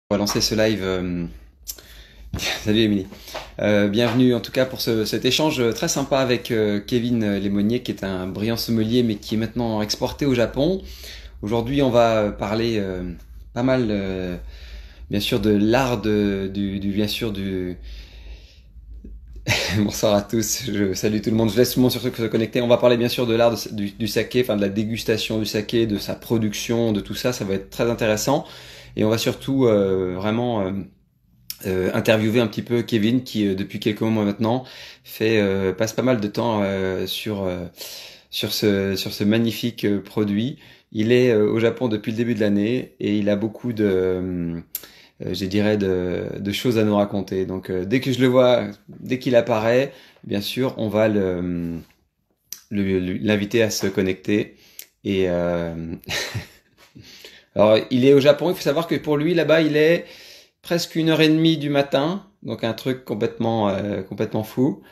On va lancer ce live. Salut Émilie. Bienvenue en tout cas pour cet échange très sympa avec Kevin Lémonnier, qui est un brillant sommelier mais qui est maintenant exporté au Japon. Aujourd'hui, on va parler pas mal, bien sûr, de l'art bien sûr du. Bonsoir à tous. Je salue tout le monde. Je laisse tout le monde sur ceux qui se connecter. On va parler bien sûr de l'art du saké, enfin de la dégustation du saké, de sa production, de tout ça. Ça va être très intéressant. Et on va surtout vraiment interviewer un petit peu Kevin qui depuis quelques mois maintenant passe pas mal de temps sur ce magnifique produit. Il est au Japon depuis le début de l'année et il a beaucoup je dirais de choses à nous raconter. Donc dès que je le vois, dès qu'il apparaît, bien sûr, on va l'inviter à se connecter et alors il est au Japon. Il faut savoir que pour lui là-bas, il est presque 1h30 du matin, donc un truc complètement fou.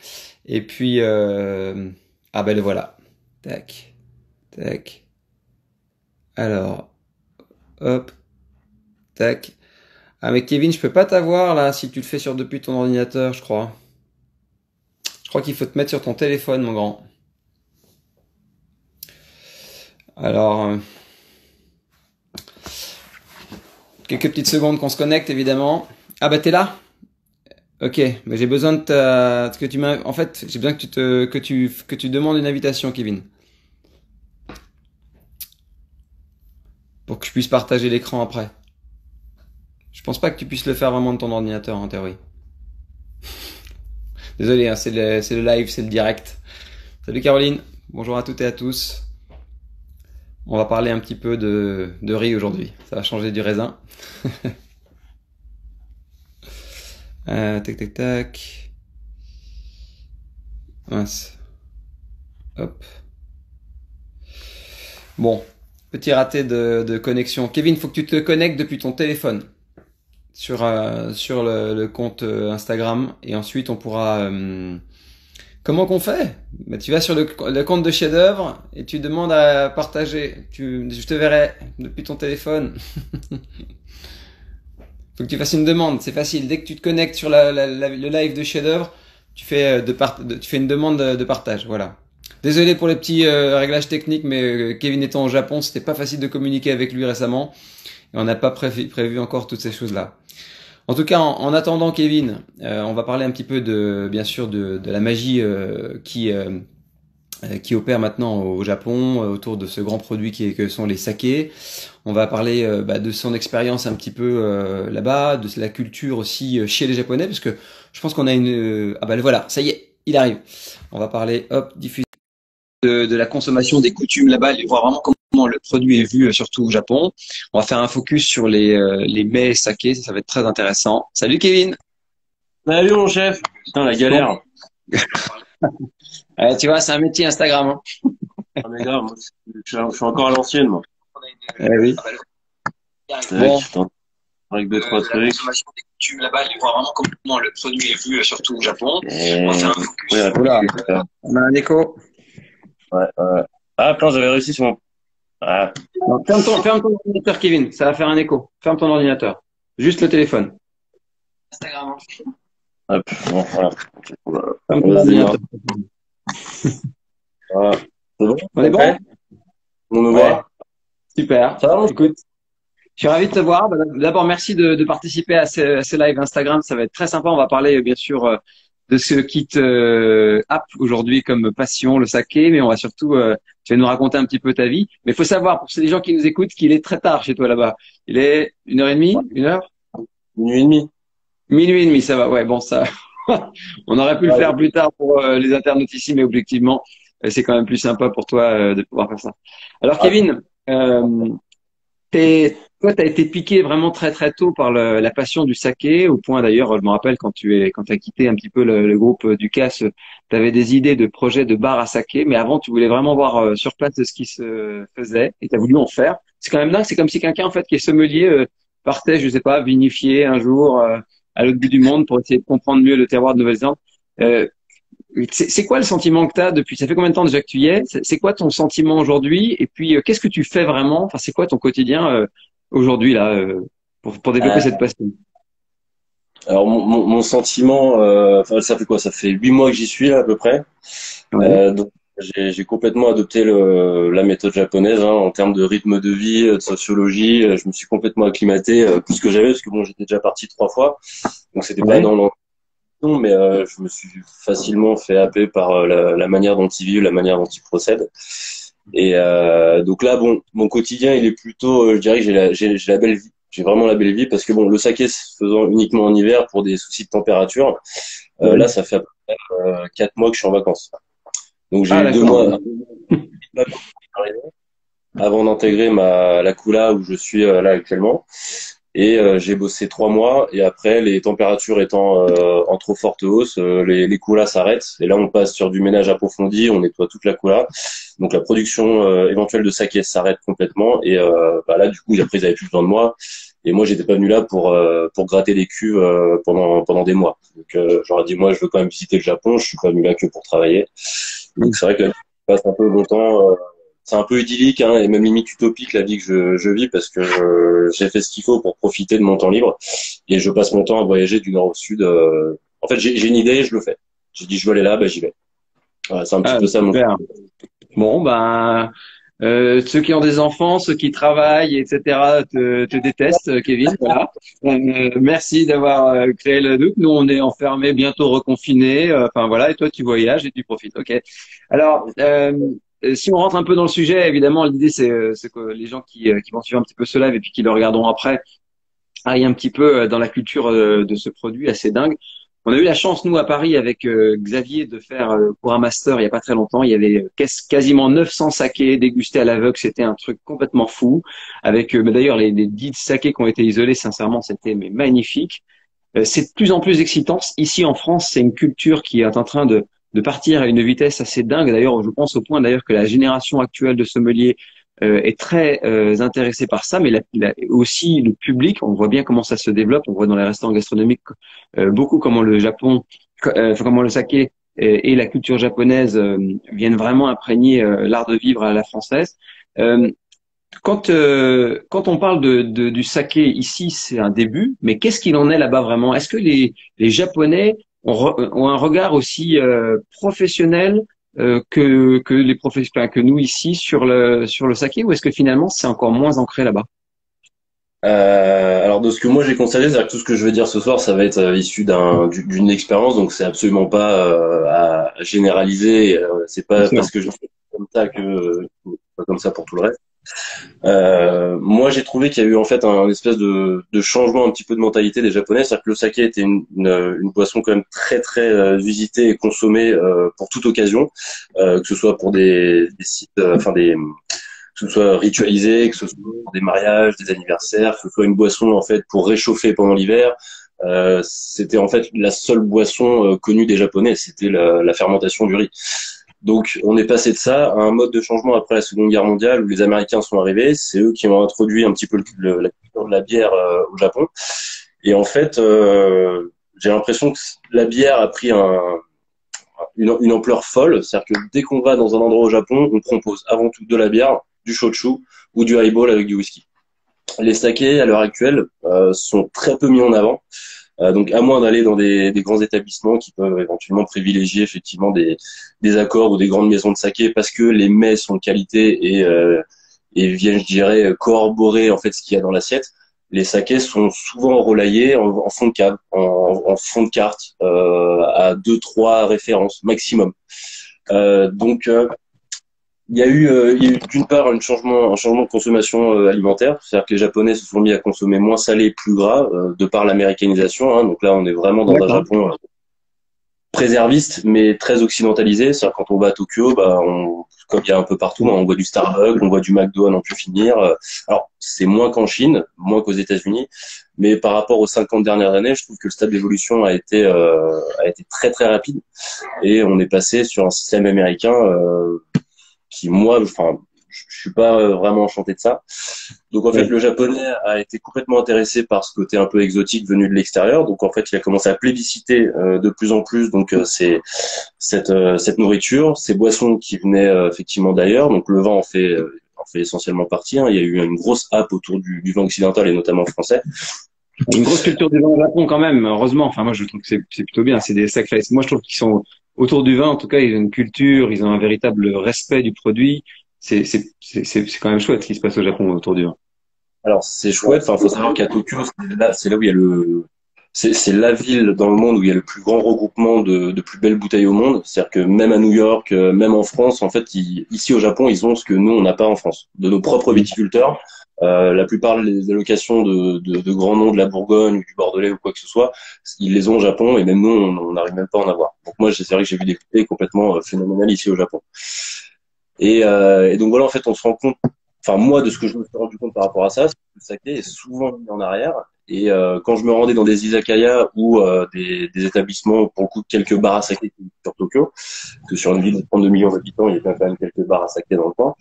Et puis ah ben le voilà. Tac, tac. Alors, hop, tac. Ah mais Kevin, je peux pas t'avoir là si tu le fais depuis ton ordinateur, je crois. Je crois qu'il faut te mettre sur ton téléphone, mon grand. Alors, quelques petites secondes qu'on se connecte, évidemment. Ah bah t'es là? Ok, mais j'ai besoin que tu m'as. En fait, j'ai besoin que tu demandes une invitation, Kevin, pour que je puisse partager l'écran après. Je pense pas que tu puisses le faire vraiment de ton ordinateur en théorie. Désolé, hein, c'est le live, c'est le direct. Salut Caroline, bonjour à toutes et à tous. On va parler un petit peu de riz aujourd'hui. Ça va changer du raisin. Tac tac tac. Mince. Hop. Bon, petit raté de connexion. Kevin, faut que tu te connectes depuis ton téléphone sur le compte Instagram et ensuite on pourra. Comment qu'on fait? Bah, tu vas sur le compte de chef-d'œuvre et tu demandes à partager. Je te verrai depuis ton téléphone. Faut que tu fasses une demande. C'est facile. Dès que tu te connectes sur le live de chef-d'œuvre, tu fais tu fais une demande de partage. Voilà. Désolé pour les petits réglages techniques, mais Kevin étant au Japon, c'était pas facile de communiquer avec lui récemment et on n'a pas prévu encore toutes ces choses-là. En tout cas, en attendant Kevin, on va parler un petit peu bien sûr de la magie qui opère maintenant au Japon autour de ce grand produit que sont les sakés. On va parler de son expérience un petit peu là-bas, de la culture aussi chez les Japonais, parce que je pense qu'on a ah bah voilà, ça y est, il arrive. On va parler diffusion de la consommation des coutumes là-bas, et voir vraiment comment le produit est vu surtout au Japon. On va faire un focus sur les mets sakés, ça va être très intéressant. Salut Kevin. Salut mon chef. Putain, la galère. Tu vois, c'est un métier Instagram. Hein. Ah mais grave, moi, je suis encore à l'ancienne, moi. Oui. Bon. Putain, avec deux, trois trucs. Tu là-bas, il voir vraiment comment le produit est vu, surtout au Japon. Et... On va faire un focus. Ouais, Oula, on a un écho. ouais, ouais. Ah, putain, j'avais réussi sur mon... Ah. Non, ferme ton ordinateur, Kevin. Ça va faire un écho. Ferme ton ordinateur. Juste le téléphone. Instagram. Hop, bon, voilà. Ferme ton ordinateur. Voilà. C'est bon? On est bon? On nous Ouais. voit? Super. Ça va, mon... Écoute, je suis ravi de te voir. D'abord, merci de participer à ce live Instagram. Ça va être très sympa. On va parler, bien sûr, de ce qui te happe aujourd'hui comme passion, le saké, mais on va surtout, tu vas nous raconter un petit peu ta vie. Mais il faut savoir, pour les gens qui nous écoutent, qu'il est très tard chez toi là-bas. Il est 1h30, 1h? Minuit et demi. Minuit et demi, ça va. Ouais, bon, ça, on aurait pu le faire plus tard pour les internautes ici, mais objectivement, c'est quand même plus sympa pour toi de pouvoir faire ça. Alors, Kevin, toi, tu as été piqué vraiment très très tôt par la passion du saké, au point d'ailleurs, je me rappelle quand tu as quitté un petit peu le groupe du CAS, tu avais des idées de projets de bar à saké, mais avant, tu voulais vraiment voir sur place ce qui se faisait et tu as voulu en faire. C'est quand même dingue, c'est comme si quelqu'un en fait qui est sommelier partait, je sais pas, vinifier un jour à l'autre bout du monde pour essayer de comprendre mieux le terroir de Nouvelle-Zélande. Euh, c'est quoi le sentiment que tu as depuis, ça fait combien de temps déjà que tu y es? C'est quoi ton sentiment aujourd'hui? Et puis, qu'est-ce que tu fais vraiment? Enfin, c'est quoi ton quotidien aujourd'hui là pour développer cette passion? Alors mon sentiment, enfin ça fait quoi? Ça fait 8 mois que j'y suis là, à peu près. Ouais. Donc j'ai complètement adopté la méthode japonaise hein, en termes de rythme de vie, de sociologie. Je me suis complètement acclimaté plus que j'avais parce que bon j'étais déjà parti 3 fois, donc c'était pas Ouais. dans l'ambition, mais je me suis facilement fait happer par la manière dont ils vivent, la manière dont ils procèdent. Et donc là, bon, mon quotidien, il est plutôt, je dirais que j'ai la belle vie. J'ai vraiment la belle vie parce que bon, le saké se faisant uniquement en hiver pour des soucis de température, là, Ouais. ça fait à peu près 4 mois que je suis en vacances. Donc j'ai Ah, eu deux d'accord. mois avant d'intégrer la Kula où je suis là actuellement. Et j'ai bossé 3 mois et après les températures étant en trop forte hausse, les coulas s'arrêtent et là on passe sur du ménage approfondi, on nettoie toute la coula. Donc la production éventuelle de saké s'arrête complètement et bah là du coup après ils avaient plus besoin de moi et moi j'étais pas venu là pour gratter les cuves pendant des mois. Donc j'aurais dit moi je veux quand même visiter le Japon, je suis pas venu là que pour travailler. Donc c'est vrai que là, je passe un peu mon temps c'est un peu idyllique hein, et même limite utopique la vie que je vis parce que j'ai fait ce qu'il faut pour profiter de mon temps libre et je passe mon temps à voyager du nord au sud. En fait, j'ai une idée et je le fais. J'ai dit je veux aller là, bah j'y vais. Voilà, c'est un petit Ah, peu ça mon. super. Bon, ben, ceux qui ont des enfants, ceux qui travaillent, etc., te détestent, Kevin. Voilà. Merci d'avoir créé le doute. Nous, on est enfermés, bientôt reconfinés. Enfin voilà, et toi, tu voyages et tu profites. Ok. Alors, si on rentre un peu dans le sujet, évidemment, l'idée c'est que les gens qui vont suivre un petit peu ce live et puis qui le regarderont après aille un petit peu dans la culture de ce produit assez dingue. On a eu la chance, nous, à Paris, avec Xavier, de faire pour un master il y a pas très longtemps. Il y avait quasiment 900 sakés dégustés à l'aveugle. C'était un truc complètement fou. Avec mais d'ailleurs, les 10 sakés qui ont été isolés, sincèrement, c'était mais magnifique. C'est de plus en plus excitant. Ici, en France, c'est une culture qui est en train de partir à une vitesse assez dingue. D'ailleurs, je pense au point d'ailleurs que la génération actuelle de sommeliers est très intéressée par ça, mais aussi le public. On voit bien comment ça se développe. On voit dans les restaurants gastronomiques beaucoup comment le Japon, comment le saké et la culture japonaise viennent vraiment imprégner l'art de vivre à la française. Euh, quand on parle du saké ici, c'est un début, mais qu'est-ce qu'il en est là-bas vraiment? Est-ce que les Japonais ont un regard aussi professionnel que les professionnels que nous ici sur le saké, ou est-ce que finalement c'est encore moins ancré là-bas? Alors de ce que moi j'ai constaté, c'est-à-dire que tout ce que je vais dire ce soir, ça va être issu d'une expérience, donc c'est absolument pas à généraliser. C'est Bien pas sûr. parce que je fais comme ça que pas comme ça pour tout le reste. Moi, j'ai trouvé qu'il y a eu en fait un espèce de changement un petit peu de mentalité des Japonais, c'est-à-dire que le saké était une boisson quand même très très usitée et consommée pour toute occasion, que ce soit pour des sites, enfin des que ce soit ritualisé, que ce soit pour des mariages, des anniversaires, que ce soit une boisson en fait pour réchauffer pendant l'hiver. C'était en fait la seule boisson connue des Japonais, c'était la fermentation du riz. Donc, on est passé de ça à un mode de changement après la Seconde Guerre mondiale où les Américains sont arrivés. C'est eux qui ont introduit un petit peu la culture de la bière au Japon. Et en fait, j'ai l'impression que la bière a pris une ampleur folle. C'est-à-dire que dès qu'on va dans un endroit au Japon, on propose avant tout de la bière, du shochu ou du highball avec du whisky. Les sakés, à l'heure actuelle, sont très peu mis en avant. Donc, à moins d'aller dans des grands établissements qui peuvent éventuellement privilégier effectivement des accords ou des grandes maisons de saké parce que les mets sont de qualité et viennent, je dirais, corroborer en fait ce qu'il y a dans l'assiette. Les sakés sont souvent relayés en fond de cave, en fond de carte, à deux, trois références maximum. Donc, il y a eu d'une part un changement de consommation alimentaire, c'est-à-dire que les Japonais se sont mis à consommer moins salé, plus gras, de par l'américanisation. Hein, donc là, on est vraiment dans un D'accord. Japon préserviste, mais très occidentalisé. C'est-à-dire quand on va à Tokyo, bah, comme il y a un peu partout, hein, on voit du Starbucks, on voit du McDo à n'en plus finir. Alors, c'est moins qu'en Chine, moins qu'aux États-Unis, mais par rapport aux 50 dernières années, je trouve que le stade d'évolution a été très très rapide et on est passé sur un système américain qui moi, enfin, je suis pas vraiment enchanté de ça. Donc en fait, Oui. le japonais a été complètement intéressé par ce côté un peu exotique venu de l'extérieur. Donc en fait, il a commencé à plébisciter de plus en plus donc cette nourriture, ces boissons qui venaient effectivement d'ailleurs. Donc le vin en en fait essentiellement partie. Hein. Il y a eu une grosse hype autour du vin occidental et notamment français. Une grosse culture du vin au Japon quand même, heureusement. Enfin, moi, je trouve que c'est plutôt bien. C'est des sacrés. Moi, je trouve qu'ils sont autour du vin. En tout cas, ils ont une culture, ils ont un véritable respect du produit. C'est quand même chouette ce qui se passe au Japon autour du vin. Alors c'est chouette. Enfin, faut savoir qu'à Tokyo, c'est là où il y a c'est la ville dans le monde où il y a le plus grand regroupement de plus belles bouteilles au monde. C'est-à-dire que même à New York, même en France, en fait, ici au Japon, ils ont ce que nous on n'a pas en France, de nos propres viticulteurs. La plupart des allocations de grands noms de la Bourgogne ou du Bordelais ou quoi que ce soit, ils les ont au Japon et même nous, on n'arrive même pas à en avoir. Donc moi, c'est vrai que j'ai vu des bouteilles complètement phénoménales ici au Japon. Et donc voilà, en fait, on se rend compte, enfin moi, de ce que je me suis rendu compte par rapport à ça, c'est que le saké est souvent mis en arrière. Et quand je me rendais dans des izakaya ou des établissements, pour le coup, quelques bars à saké sur Tokyo, parce que sur une ville de 32 millions d'habitants, il y a quand même quelques bars à saké dans le coin.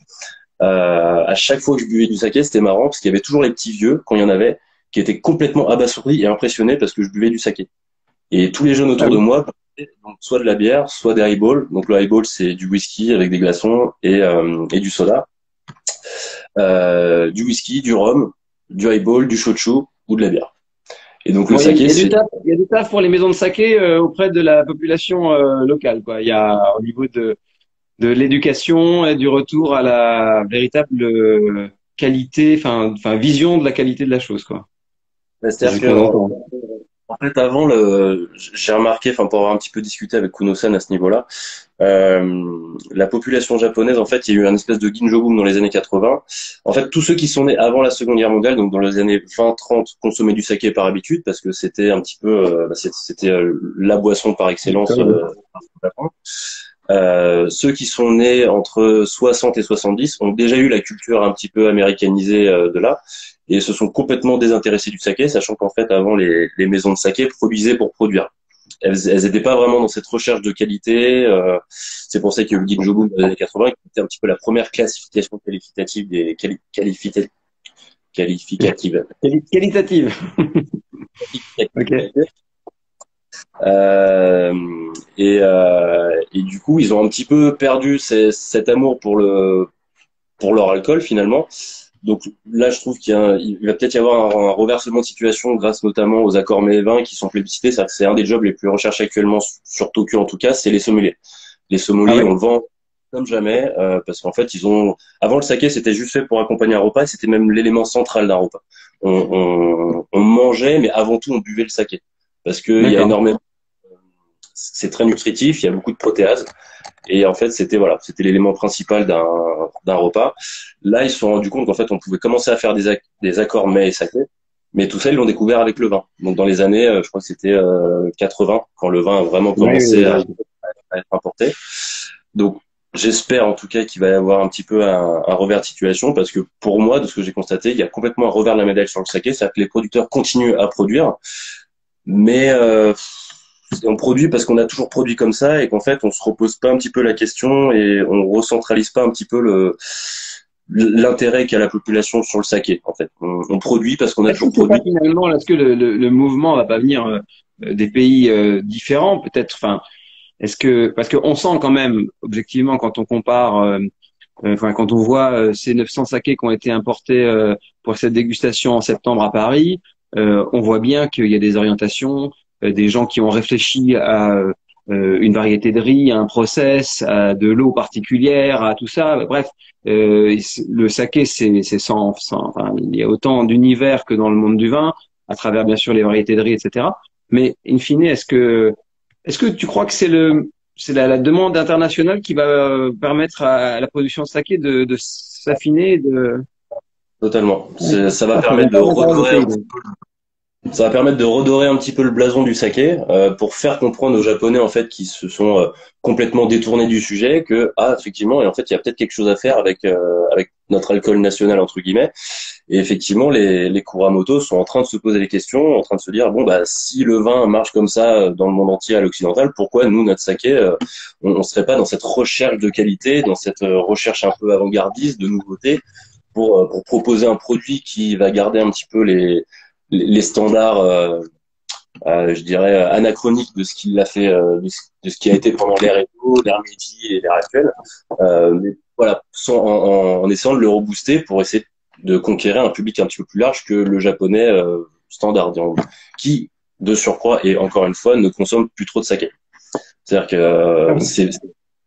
À chaque fois que je buvais du saké, c'était marrant parce qu'il y avait toujours les petits vieux, quand il y en avait, qui étaient complètement abasourdis et impressionnés parce que je buvais du saké. Et tous les jeunes Ah autour de oui. moi, donc soit de la bière, soit des highballs. Donc le highball, c'est du whisky avec des glaçons et du soda. Du whisky, du rhum, du highball, du shochu ou de la bière. Et donc le Bon, saké, il y a du c'est taf, il y a du taf pour les maisons de saké auprès de la population locale, quoi. Il y a au niveau de l'éducation et du retour à la véritable qualité, enfin vision de la qualité de la chose, quoi. C'est c'est-à-dire ce qu'on que entend. en fait avant j'ai remarqué, enfin pour avoir un petit peu discuté avec Kuno-san à ce niveau-là, la population japonaise, en fait, il y a eu un espèce de ginjo boom dans les années 80. En fait, tous ceux qui sont nés avant la Seconde Guerre mondiale, donc dans les années 20-30, consommaient du saké par habitude parce que c'était un petit peu, c'était la boisson par excellence au Japon. Ceux qui sont nés entre 60 et 70 ont déjà eu la culture un petit peu américanisée de là et se sont complètement désintéressés du saké, sachant qu'en fait, avant, les maisons de saké produisaient pour produire. Elles étaient pas vraiment dans cette recherche de qualité. C'est pour ça qu'il y a eu le Ginjo Boom dans les années 80, qui était un petit peu la première classification qualificative des qualificative. Qualitative. Ok. Euh, et du coup, ils ont un petit peu perdu cet amour pour leur alcool finalement. Donc là, je trouve il va peut-être y avoir un reversement de situation grâce notamment aux accords mets et vins qui sont plébiscités. C'est un des jobs les plus recherchés actuellement sur Tokyo en tout cas, c'est les sommeliers. Les Ah sommeliers, ouais? on le vend comme jamais parce qu'en fait, avant le saké, c'était juste fait pour accompagner un repas et c'était même l'élément central d'un repas. On mangeait, mais avant tout, on buvait le saké parce qu'il y a D'accord. énormément, c'est très nutritif, il y a beaucoup de protéases. Et en fait, c'était l'élément principal d'un repas. Là, ils se sont rendus compte qu'en fait, on pouvait commencer à faire des accords mets et saké, mais tout ça, ils l'ont découvert avec le vin. Donc, dans les années, je crois que c'était 80, quand le vin a vraiment Oui, commencé oui, oui. à être importé. Donc, j'espère en tout cas qu'il va y avoir un petit peu un revers de situation, parce que pour moi, de ce que j'ai constaté, il y a complètement un revers de la médaille sur le saké, c'est-à-dire que les producteurs continuent à produire, mais on produit parce qu'on a toujours produit comme ça et qu'en fait on se repose pas un petit peu la question et on recentralise pas un petit peu l'intérêt qu'a la population sur le saké. En fait, on produit parce qu'on a Est-ce que toujours c'est pas produit. finalement, est-ce que le mouvement va pas venir des pays différents, peut-être, enfin, est-ce que, parce qu'on sent quand même, objectivement, quand on compare, enfin, quand on voit ces 900 sakés qui ont été importés pour cette dégustation en septembre à Paris, on voit bien qu'il y a des orientations, des gens qui ont réfléchi à une variété de riz, à un process, à de l'eau particulière, à tout ça. Bref, le saké, c'est enfin, il y a autant d'univers que dans le monde du vin, à travers bien sûr les variétés de riz, etc. Mais in fine, est-ce que tu crois que c'est la demande internationale qui va permettre à la production de saké de s'affiner, Totalement. Ça va ah, ça vient permettre de pas de l'intérieur du redorer pays, donc. Ça va permettre de redorer un petit peu le blason du saké pour faire comprendre aux Japonais en fait qui se sont complètement détournés du sujet que effectivement et en fait il y a peut-être quelque chose à faire avec notre alcool national entre guillemets et effectivement les Kuramoto sont en train de se poser les questions en train de se dire bon bah si le vin marche comme ça dans le monde entier à l'occidental pourquoi nous notre saké on serait pas dans cette recherche de qualité dans cette recherche un peu avant-gardiste de nouveauté pour proposer un produit qui va garder un petit peu les standards, je dirais, anachroniques de ce qui l'a fait, de ce qui a été pendant l'ère Edo, l'ère Meiji et l'ère actuelle, mais voilà, en essayant de le rebooster pour essayer de conquérir un public un petit peu plus large que le japonais standard, disons, qui, de surcroît, et encore une fois, ne consomme plus trop de saké. C'est-à-dire que c'est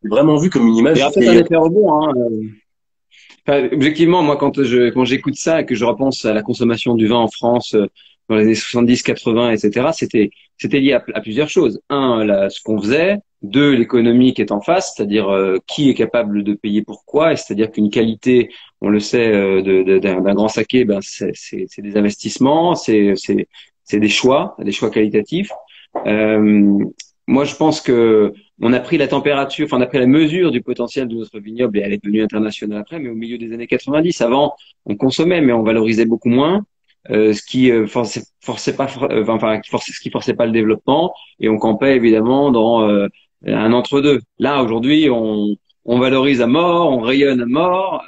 vraiment vu comme une Il y image. aura peut-être un effet rebond, hein. Enfin, objectivement, moi, quand j'écoute ça et que je repense à la consommation du vin en France dans les années 70, 80, etc., c'était lié à plusieurs choses. Un, ce qu'on faisait. Deux, l'économie qui est en face, c'est-à-dire qui est capable de payer pourquoi. Et c'est-à-dire qu'une qualité, on le sait, d'un grand saké, ben c'est des investissements, c'est des choix qualitatifs. Euh, Moi, je pense que on a pris la température, enfin, on a pris la mesure du potentiel de notre vignoble et elle est devenue internationale après, mais au milieu des années 90, avant, on consommait, mais on valorisait beaucoup moins, ce qui forçait pas, ce qui forçait pas le développement et on campait évidemment dans un entre-deux. Là, aujourd'hui, on valorise à mort, on rayonne à mort,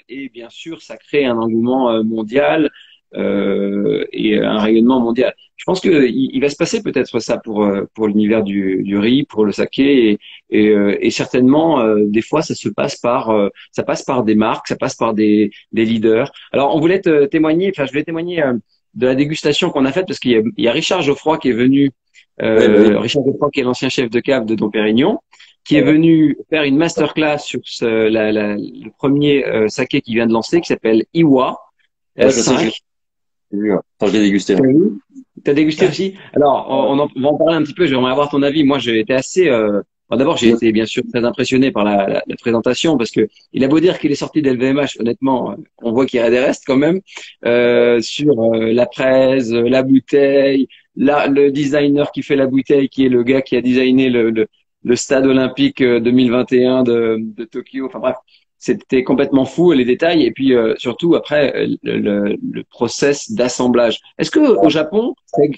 et bien sûr, ça crée un engouement mondial et un rayonnement mondial. Je pense que il va se passer peut-être ça pour l'univers du riz, pour le saké et certainement des fois ça passe par des marques, ça passe par des leaders. Alors on voulait témoigner, enfin je voulais témoigner de la dégustation qu'on a faite parce qu'il y a Richard Geoffroy qui est venu, Ouais, bah oui. Richard Geoffroy qui est l'ancien chef de cave de Dom Pérignon, qui est venu faire une masterclass sur le premier saké qu'il vient de lancer qui s'appelle Iwa Ouais, je sais, je S5. l'ai vu. Enfin, je l'ai dégusté. T'as vu? T'as dégusté aussi? Alors, on va en parler un petit peu. J'aimerais avoir ton avis. Moi, j'ai été assez. Bon, d'abord, j'ai été bien sûr très impressionné par la présentation parce que il a beau dire qu'il est sorti d'LVMH, honnêtement, on voit qu'il y a des restes quand même sur la presse, la bouteille, le designer qui fait la bouteille, qui est le gars qui a designé le stade olympique 2021 de Tokyo. Enfin bref, c'était complètement fou les détails et puis surtout après le process d'assemblage. Est-ce que au Japon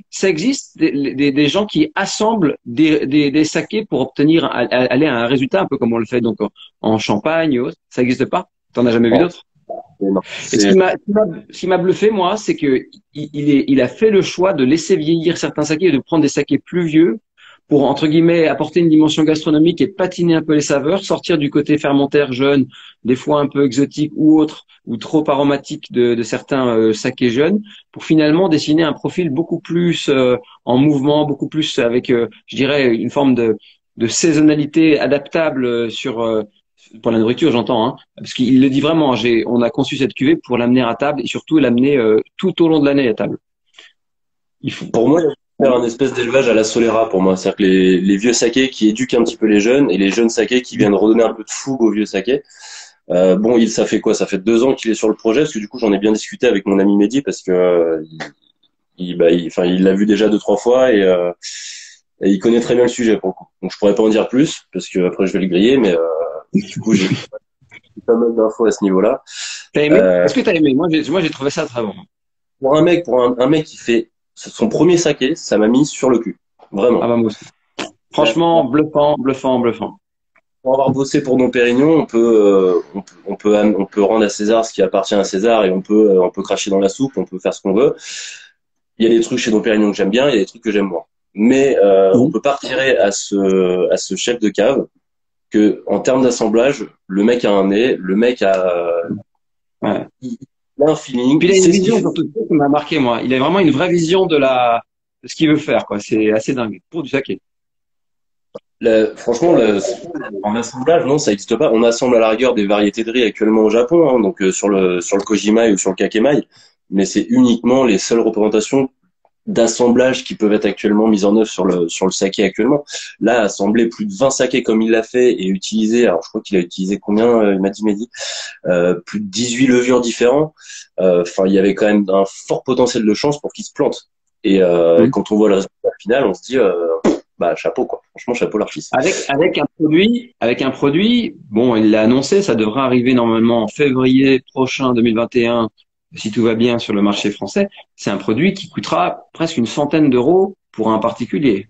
ça existe des gens qui assemblent des sakés pour obtenir aller à un résultat un peu comme on le fait donc en Champagne et autres. Ça n'existe pas? T'en as jamais vu Non, d'autres? non. Et ce qui m'a bluffé moi, c'est que il a fait le choix de laisser vieillir certains sakés et de prendre des sakés plus vieux pour, entre guillemets, apporter une dimension gastronomique et patiner un peu les saveurs, sortir du côté fermentaire jeune, des fois un peu exotique ou autre, ou trop aromatique de certains sakés jeunes, pour finalement dessiner un profil beaucoup plus en mouvement, beaucoup plus avec, je dirais, une forme de saisonnalité adaptable pour la nourriture, j'entends, hein, parce qu'il le dit vraiment. On a conçu cette cuvée pour l'amener à table et surtout l'amener tout au long de l'année à table. Il faut. Pour moi, il faut faire un espèce d'élevage à la Solera pour moi. C'est-à-dire que les vieux sakés qui éduquent un petit peu les jeunes et les jeunes sakés qui viennent redonner un peu de fougue aux vieux sakés. Bon, ça fait quoi? Ça fait 2 ans qu'il est sur le projet parce que du coup, j'en ai bien discuté avec mon ami Mehdi parce que enfin, il l'a vu déjà 2, 3 fois et il connaît très bien le sujet pour le coup. Donc, je pourrais pas en dire plus parce que après, je vais le griller, mais du coup, j'ai pas mal d'infos à ce niveau-là. T'as aimé? Euh, Est-ce que t'as aimé? Moi, j'ai trouvé ça très bon. pour un mec qui fait son premier saké, ça m'a mis sur le cul. Ah Vraiment. bah moi aussi. Franchement, bluffant, bluffant, bluffant. Pour avoir bossé pour Dom Pérignon, on peut rendre à César ce qui appartient à César et on peut cracher dans la soupe, on peut faire ce qu'on veut. Il y a des trucs chez Dom Pérignon que j'aime bien, il y a des trucs que j'aime moins. Mais on peut pas retirer à ce chef de cave que en termes d'assemblage, le mec a un nez, le mec Ouais. il a un feeling, Puis il il a une sait ce qu'il vision fait. surtout qui m'a marqué moi. Il a vraiment une vraie vision de ce qu'il veut faire quoi. C'est assez dingue pour du saké. Franchement, en assemblage, non, ça n'existe pas. On assemble à la rigueur des variétés de riz actuellement au Japon, hein, donc sur le Kojimai ou sur le Kakemai, mais c'est uniquement les seules représentations d'assemblage qui peuvent être actuellement mises en œuvre sur le saké actuellement. Là, assembler plus de 20 sakés comme il l'a fait et utiliser, alors je crois qu'il a utilisé combien, il m'a dit Mehdi, plus de 18 levures différents. Enfin, il y avait quand même un fort potentiel de chance pour qu'il se plante. Et Mm. quand on voit le résultat final, on se dit, bah chapeau quoi. Franchement, chapeau l'artiste. Avec un produit, bon, il l'a annoncé, ça devrait arriver normalement en février prochain 2021, si tout va bien sur le marché français. C'est un produit qui coûtera presque une centaine d'euros pour un particulier.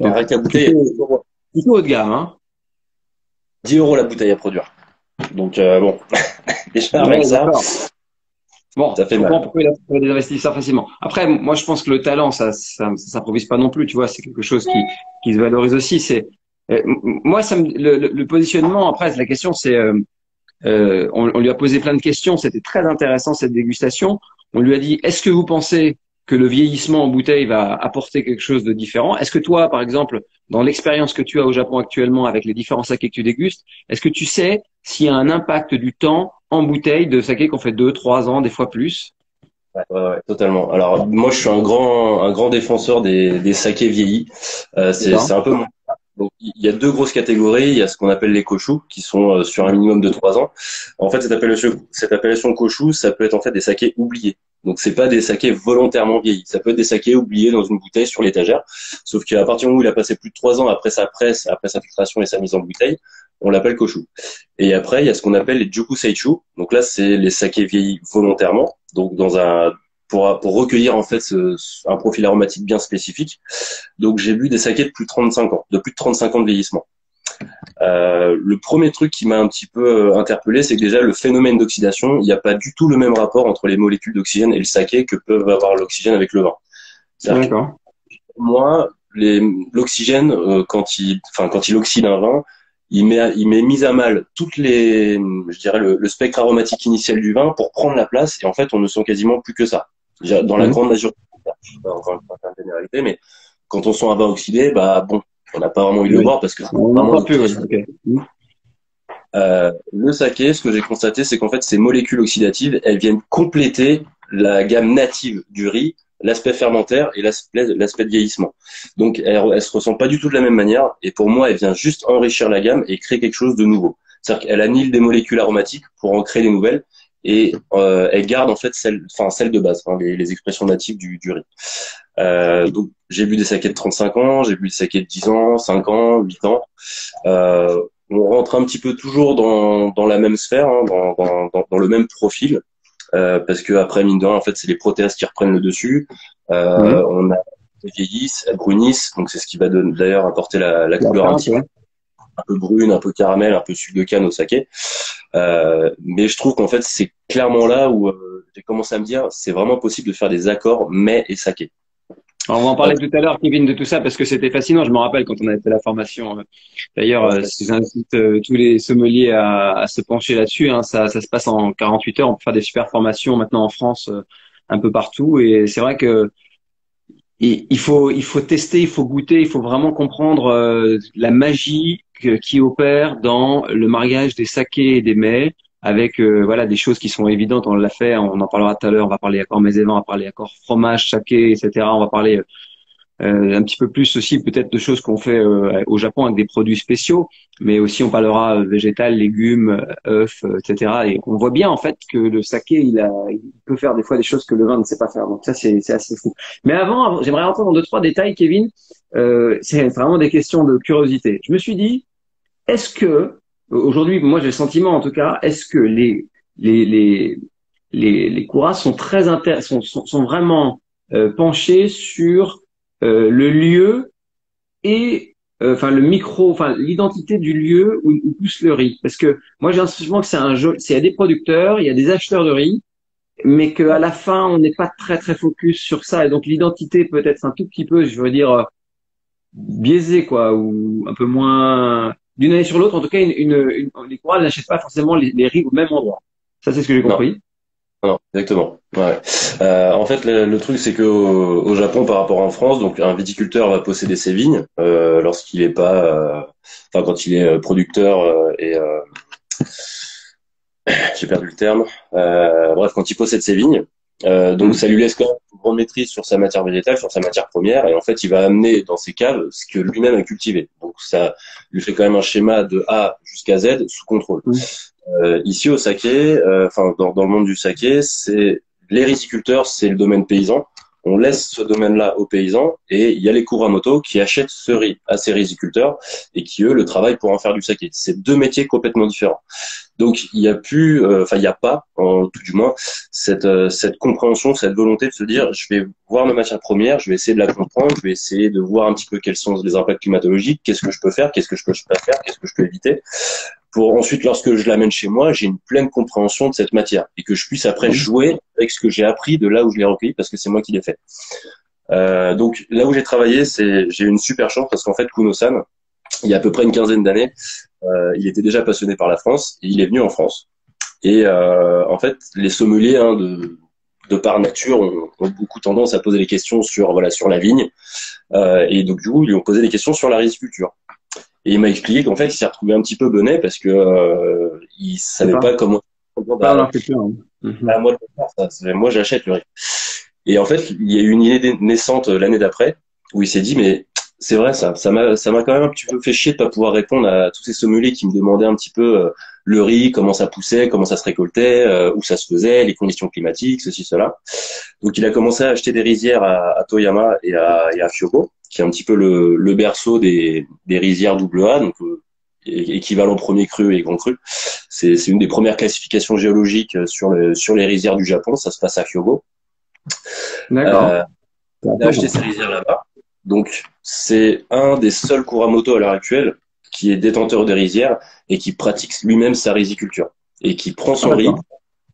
Donc Rien qu'à bouteille, plutôt, plutôt haut de gamme, hein. 10 euros la bouteille à produire. Donc bon, déjà rien que Ouais, ça, d'accord. Bon, ça je fait comprends mal. pourquoi il a trouvé des investisseurs facilement. Après, moi, je pense que le talent, ça s'improvise pas non plus, tu vois, c'est quelque chose qui se valorise aussi. Moi, le positionnement, après, la question, c'est, On lui a posé plein de questions. C'était très intéressant cette dégustation. On lui a dit, est-ce que vous pensez que le vieillissement en bouteille va apporter quelque chose de différent? Est-ce que toi, par exemple, dans l'expérience que tu as au Japon actuellement avec les différents sakés que tu dégustes, est-ce que tu sais s'il y a un impact du temps en bouteille de saké qu'on fait 2, 3 ans, des fois plus? Ouais, totalement. Alors moi, je suis un grand défenseur des sakés vieillis. C'est D'accord. un peu mon... Donc, il y a deux grosses catégories. Il y a ce qu'on appelle les koshu, qui sont sur un minimum de 3 ans. En fait, cette appellation koshu, ça peut être en fait des sakés oubliés. Donc, c'est pas des sakés volontairement vieillis. Ça peut être des sakés oubliés dans une bouteille sur l'étagère. Sauf qu'à partir du moment où il a passé plus de 3 ans après sa presse, après sa filtration et sa mise en bouteille, on l'appelle koshu. Et après, il y a ce qu'on appelle les juku seichu. Donc là, c'est les sakés vieillis volontairement. Donc, pour recueillir en fait un profil aromatique bien spécifique. Donc j'ai bu des sakés de plus de 35 ans, de plus de 35 ans de vieillissement. Le premier truc qui m'a un petit peu interpellé, c'est que déjà le phénomène d'oxydation, il n'y a pas du tout le même rapport entre les molécules d'oxygène et le saké que peuvent avoir l'oxygène avec le vin. C'est-à-dire que D'accord. moi, l'oxygène, quand il oxyde un vin, il met mise à mal je dirais le spectre aromatique initial du vin pour prendre la place, et en fait, on ne sent quasiment plus que ça. Déjà, dans la Mhm. grande majorité, je sais pas, encore une fois, c'est une généralité, mais quand on sent un vin oxydé, bah bon, on n'a pas vraiment envie de le Oui. boire parce que c'est On vraiment n'entend une plus, très... oui. Ok. Mhm. Le saké, ce que j'ai constaté, c'est qu'en fait, ces molécules oxydatives, elles viennent compléter la gamme native du riz, l'aspect fermentaire et l'aspect de vieillissement. Donc, elles se ressentent pas du tout de la même manière. Et pour moi, elle vient juste enrichir la gamme et créer quelque chose de nouveau. C'est-à-dire qu'elle annihile des molécules aromatiques pour en créer des nouvelles. Et elle garde en fait celles de base, hein, les expressions natives du riz. Donc, j'ai bu des sakés de 35 ans, j'ai bu des sakés de 10 ans, 5 ans, 8 ans. Euh, on rentre un petit peu toujours dans la même sphère, hein, dans le même profil, parce que après mine de rien, en fait, c'est les protéases qui reprennent le dessus. Mhm. On a elles vieillissent, elles brunissent, donc c'est ce qui va d'ailleurs apporter la La couleur teinte, ouais. un peu brune, un peu caramel, un peu sucre de canne au saké. Mais je trouve qu'en fait, c'est clairement là où j'ai commencé à me dire, c'est vraiment possible de faire des accords mets et saké. Alors, on va en Euh, parler tout à l'heure, Kevin, de tout ça parce que c'était fascinant. Je me rappelle quand on avait fait la formation. D'ailleurs, ouais, j'invite tous les sommeliers à se pencher là-dessus. Hein. Ça se passe en 48 heures. On peut faire des super formations maintenant en France, un peu partout. Et c'est vrai que il faut tester, il faut goûter, il faut vraiment comprendre la magie qui opère dans le mariage des sakés et des mets avec voilà des choses qui sont évidentes. On l'a fait, on en parlera tout à l'heure. On va parler accord mets et vins, on va parler accord fromage, saké, etc. On va parler un petit peu plus aussi peut-être de choses qu'on fait au Japon avec des produits spéciaux, mais aussi on parlera végétal, légumes, œufs, etc. Et on voit bien en fait que le saké, il peut faire des fois des choses que le vin ne sait pas faire. Donc ça, c'est assez fou. Mais j'aimerais rentrer dans 2, 3 détails, Kevin. C'est vraiment des questions de curiosité. Je me suis dit, est-ce que aujourd'hui, moi j'ai le sentiment en tout cas, est-ce que les les les Kouras sont sont vraiment penchés sur le lieu et enfin le micro, enfin l'identité du lieu où pousse le riz. Parce que moi j'ai un sentiment que il y a des producteurs, il y a des acheteurs de riz, mais qu'à la fin on n'est pas très très focus sur ça et donc l'identité peut être un tout petit peu, je veux dire biaisée quoi, ou un peu moins d'une année sur l'autre. En tout cas, les Kouras n'achètent pas forcément les riz au même endroit. Ça c'est ce que j'ai non, compris. non, exactement. Ouais. En fait, le truc, c'est que au Japon, par rapport en France, donc un viticulteur va posséder ses vignes lorsqu'il est pas, enfin quand il est producteur j'ai perdu le terme. Bref, quand il possède ses vignes, donc Hmm. ça lui laisse quand même une grande maîtrise sur sa matière végétale, sur sa matière première, et en fait, il va amener dans ses caves ce que lui-même a cultivé. Donc ça lui fait quand même un schéma de A jusqu'à Z sous contrôle. Hmm. Ici au saké, enfin dans le monde du saké, c'est les riziculteurs, c'est le domaine paysan. On laisse ce domaine-là aux paysans et il y a les Kuramoto qui achètent ce riz à ces riziculteurs et qui eux le travaillent pour en faire du saké. C'est deux métiers complètement différents. Donc il y a plus, enfin il n'y a pas, en tout du moins, cette compréhension, cette volonté de se dire, je vais voir ma matière première, je vais essayer de la comprendre, je vais essayer de voir un petit peu quels sont les impacts climatologiques, qu'est-ce que je peux faire, qu'est-ce que je peux pas faire, qu'est-ce que je peux éviter pour ensuite, lorsque je l'amène chez moi, j'ai une pleine compréhension de cette matière et que je puisse après Hmm. jouer avec ce que j'ai appris de là où je l'ai recueilli parce que c'est moi qui l'ai fait. Donc là où j'ai travaillé, j'ai eu une super chance parce qu'en fait, Kuno-san, il y a à peu près une quinzaine d'années. Il était déjà passionné par la France et il est venu en France. Et en fait, les sommeliers, hein, de par nature, ont beaucoup tendance à poser des questions sur voilà sur la vigne. Et donc du coup, ils lui ont posé des questions sur la riziculture. Et il m'a expliqué qu'en fait, il s'est retrouvé un petit peu bonnet parce que il C'est savait pas comment. pas dans Bah, le futur. Hein. bah, moi, je peux faire ça. Moi, j'achète le riz. Et en fait, il y a eu une idée naissante l'année d'après où il s'est dit, mais c'est vrai, ça m'a quand même un petit peu fait chier de pas pouvoir répondre à tous ces sommeliers qui me demandaient un petit peu le riz, comment ça poussait, comment ça se récoltait, où ça se faisait, les conditions climatiques, ceci, cela. Donc, il a commencé à acheter des rizières à Toyama et à Fiogo, qui est un petit peu le berceau des rizières AA, donc équivalent premier cru et grand cru. C'est une des premières classifications géologiques sur les rizières du Japon. Ça se passe à Fiogo. D'accord. Euh, il a acheté ses rizières là-bas. Donc, c'est un des seuls Kuramoto à l'heure actuelle qui est détenteur des rizières et qui pratique lui-même sa riziculture et qui prend Ah, son riz d'accord.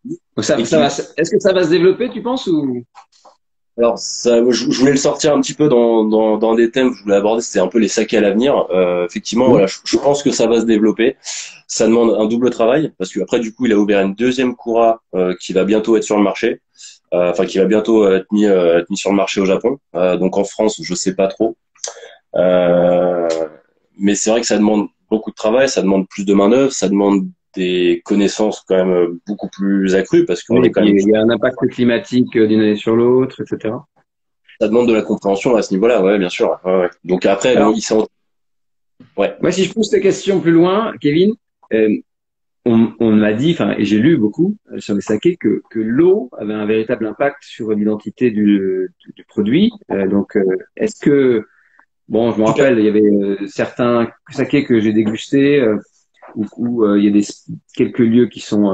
Donc et ça qui va, est-ce que ça va se développer, tu penses, ou? alors ça, je voulais le sortir un petit peu dans des thèmes que je voulais aborder, c'était un peu les sakés à l'avenir. Effectivement, Mhm. voilà, je pense que ça va se développer. Ça demande un double travail parce qu'après du coup, il a ouvert une deuxième Kura qui va bientôt être sur le marché, enfin qui va bientôt être mis sur le marché au Japon. Donc en France, je sais pas trop. Euh, mais c'est vrai que ça demande beaucoup de travail, ça demande plus de main-d'œuvre, ça demande des connaissances quand même beaucoup plus accrues parce qu'on Oui, et est quand puis même, il y a un impact climatique d'une année sur l'autre, etc. ça demande de la compréhension à ce niveau-là, ouais, bien sûr. Ouais, ouais. Donc après, bon, Alors, il s'en, ouais. moi, si je pousse la question plus loin, Kevin, euh, on m'a dit, enfin, et j'ai lu beaucoup sur les sakés, que l'eau avait un véritable impact sur l'identité du produit. Donc, est-ce que, bon, je me Super. rappelle, il y avait certains sakés que j'ai dégustés où il y a quelques lieux qui sont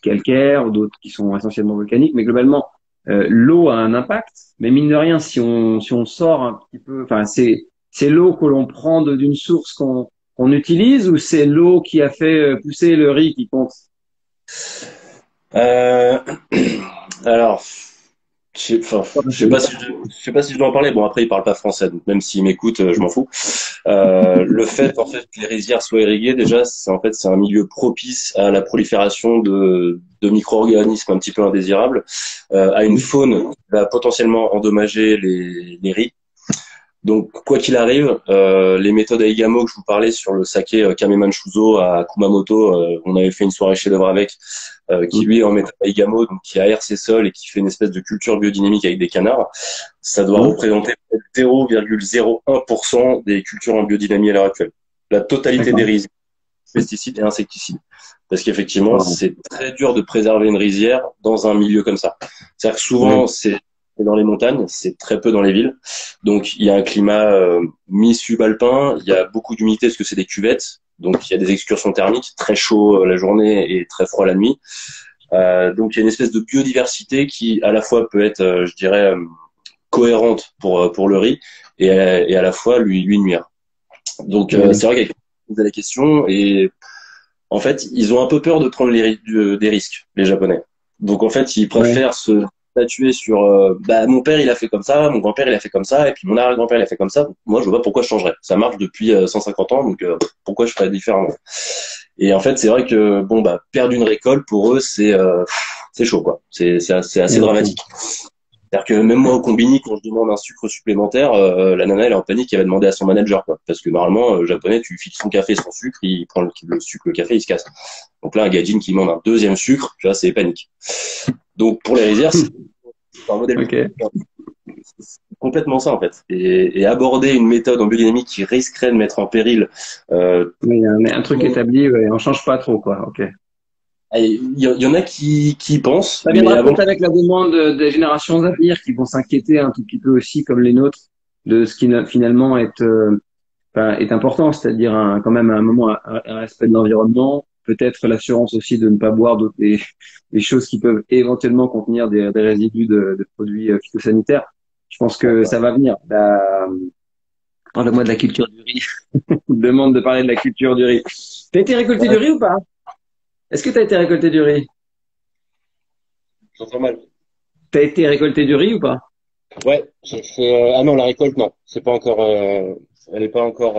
calcaires, ou d'autres qui sont essentiellement volcaniques, mais globalement, l'eau a un impact. Mais mine de rien, si on sort un petit peu, enfin, c'est l'eau que l'on prend d'une source qu'on utilise, ou c'est l'eau qui a fait pousser le riz qui compte? Euh, alors, enfin, je sais pas si je dois en parler. Bon, après, il parle pas français, donc même s'il m'écoute, je m'en fous. Le fait, en fait, que les rizières soient irriguées, déjà, c'est un milieu propice à la prolifération de micro-organismes un petit peu indésirables, à une faune qui va potentiellement endommager les riz. Donc, quoi qu'il arrive, les méthodes Aigamo que je vous parlais sur le saké Kameman Shuzo à Kumamoto, on avait fait une soirée chez-d'œuvre avec, qui lui est en méthode Aigamo, donc qui aère ses sols et qui fait une espèce de culture biodynamique avec des canards. Ça doit représenter 0,01% des cultures en biodynamie à l'heure actuelle. La totalité des D'accord. rizières, pesticides et insecticides. Parce qu'effectivement, c'est très dur de préserver une rizière dans un milieu comme ça. C'est-à-dire que souvent, Oui. c'est dans les montagnes, c'est très peu dans les villes. Donc, il y a un climat mi-subalpin, il y a beaucoup d'humidité parce que c'est des cuvettes. Donc, il y a des excursions thermiques, très chaud la journée et très froid la nuit. Donc, il y a une espèce de biodiversité qui, à la fois, peut être, je dirais, cohérente pour le riz et à la fois lui nuire. Donc, Oui. c'est vrai qu'avec la question et en fait, ils ont un peu peur de prendre des risques, les Japonais. Donc en fait, ils Oui. préfèrent se statuer sur bah, mon père il a fait comme ça, mon grand-père il a fait comme ça, et puis mon arrière-grand-père il a fait comme ça. Moi, je vois pas pourquoi je changerais. Ça marche depuis 150 ans, donc pourquoi je ferais différemment? Et en fait, c'est vrai que bon bah perdre une récolte pour eux, c'est chaud quoi. C'est assez Oui. dramatique. C'est-à-dire que même moi au combini, quand je demande un sucre supplémentaire, la nana elle est en panique, elle va demander à son manager quoi. Parce que normalement, japonais, tu fixes son café, son sucre, il prend le sucre, le café, il se casse. Donc là, un gaijin qui demande un deuxième sucre, tu vois, c'est panique. Donc pour les rizières, c'est un modèle Ok. complètement ça en fait. Et aborder une méthode en biodynamie qui risquerait de mettre en péril, Oui, un truc établi, ouais, on change pas trop, quoi. Ok. y en a qui y pensent, Ça mais viendra avant peut-être avec la demande des générations à venir qui vont s'inquiéter un tout petit peu aussi, comme les nôtres, de ce qui finalement est important, c'est-à-dire quand même à un moment un respect de l'environnement, peut-être l'assurance aussi de ne pas boire des choses qui peuvent éventuellement contenir des résidus de produits phytosanitaires. Je pense que ça va venir. Parle-moi de la culture du riz. On te demande de parler de la culture du riz. T'as été récolté du ouais, riz ou pas? Est-ce que t'as été récolté du riz? j'entends mal. T'as été récolté du riz ou pas? Ouais, ah non, la récolte, non. C'est pas encore, elle est pas encore,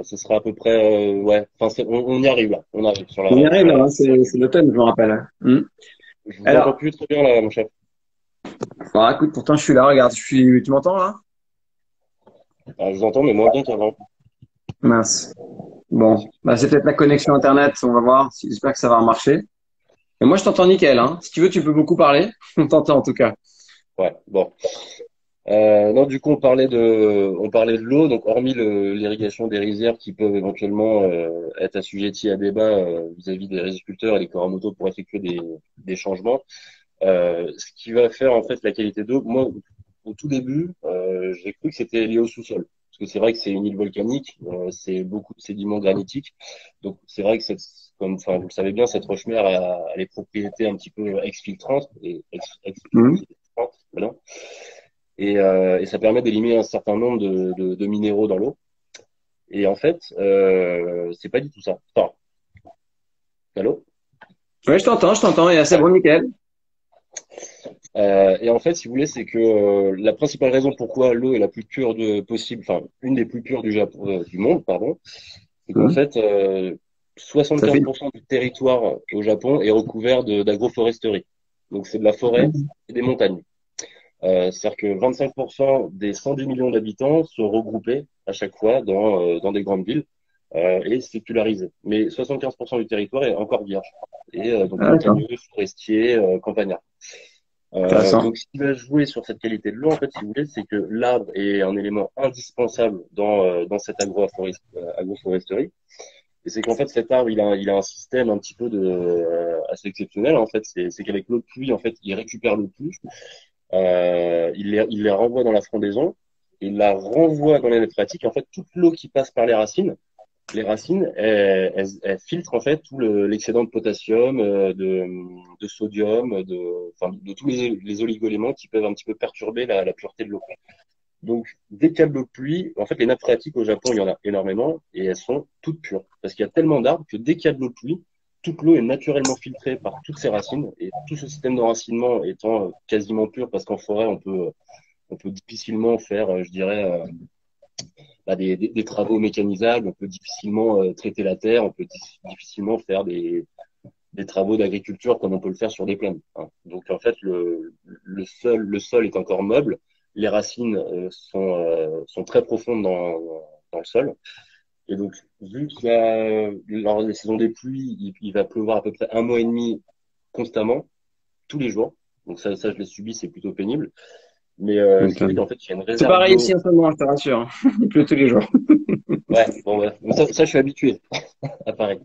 ce sera à peu près, ouais. Enfin, on y arrive là. On arrive On y arrive, sur là, hein, la. c'est l'automne, je me rappelle, hein. Je vous entends Alors, plus très bien là, mon chef. bon, écoute, pourtant je suis là, regarde, tu m'entends là? Ah, je vous entends, mais moins bien qu'avant. Mince. Bon, bah, c'est peut-être la connexion Internet, on va voir. J'espère que ça va marcher. Et moi, je t'entends nickel, hein. Si tu veux, tu peux beaucoup parler. On t'entend en tout cas. Ouais, bon. Non, du coup, on parlait de l'eau. Donc, hormis l'irrigation des rizières qui peuvent éventuellement être assujetties à débat vis-à-vis des riziculteurs et des corps à moto pour effectuer des changements. Ce qui va faire en fait la qualité d'eau, moi au tout début, j'ai cru que c'était lié au sous-sol. Parce que c'est vrai que c'est une île volcanique, c'est beaucoup de sédiments granitiques. Donc c'est vrai que enfin vous le savez bien, cette roche-mère a les propriétés un petit peu exfiltrantes Mhm. exfiltrantes, voilà. Et ça permet d'éliminer un certain nombre de minéraux dans l'eau. Et en fait, c'est pas du tout ça. Enfin, allô? Oui, je t'entends, et c'est bon, nickel. Et en fait, si vous voulez, c'est que la principale raison pourquoi l'eau est la plus pure possible, enfin une des plus pures du monde, pardon, c'est qu'en Mhm. fait, Ça fait. 75% du territoire au Japon est recouvert d'agroforesterie. Donc c'est de la forêt et des montagnes. C'est-à-dire que 25% des 110 millions d'habitants sont regroupés à chaque fois dans des grandes villes et sécularisés. Mais 75% du territoire est encore vierge. Et donc Ah, d'accord. montagneux, forestier, campagnard. Intéressant. Donc, ce qui va jouer sur cette qualité de l'eau, en fait, si vous voulez, c'est que l'arbre est un élément indispensable dans cette agroforesterie. Et c'est qu'en fait, cet arbre, il a un système un petit peu assez exceptionnel. En fait, c'est qu'avec l'eau de pluie, en fait, il récupère l'eau de pluie, il les renvoie dans la frondaison, il la renvoie dans les nappes phréatiques. En fait, toute l'eau qui passe par les racines, elles filtrent en fait tout l'excédent de potassium, de sodium, enfin, de tous les oligoéléments qui peuvent un petit peu perturber la pureté de l'eau. Donc, dès qu'il y a de l'eau de pluie, en fait, les nappes phréatiques au Japon, il y en a énormément et elles sont toutes pures. Parce qu'il y a tellement d'arbres que dès qu'il y a de l'eau de pluie, toute l'eau est naturellement filtrée par toutes ces racines et tout ce système d'enracinement étant quasiment pur parce qu'en forêt, on peut difficilement faire, je dirais, des travaux mécanisables, on peut difficilement traiter la terre, on peut difficilement faire des travaux d'agriculture comme on peut le faire sur des plaines, hein. Donc en fait, le sol est encore meuble, les racines sont très profondes dans le sol. Et donc, vu qu'il y a lors des saisons des pluies, il va pleuvoir à peu près un mois et demi constamment, tous les jours. Donc ça je l'ai subi, c'est plutôt pénible. Mais ce qui fait qu'en fait, il y a une C'est réserve pareil ici d'eau. en ce moment, je te rassure. Il pleut tous les jours. Ouais, bon, ouais. Mais ça, je suis habitué à Paris.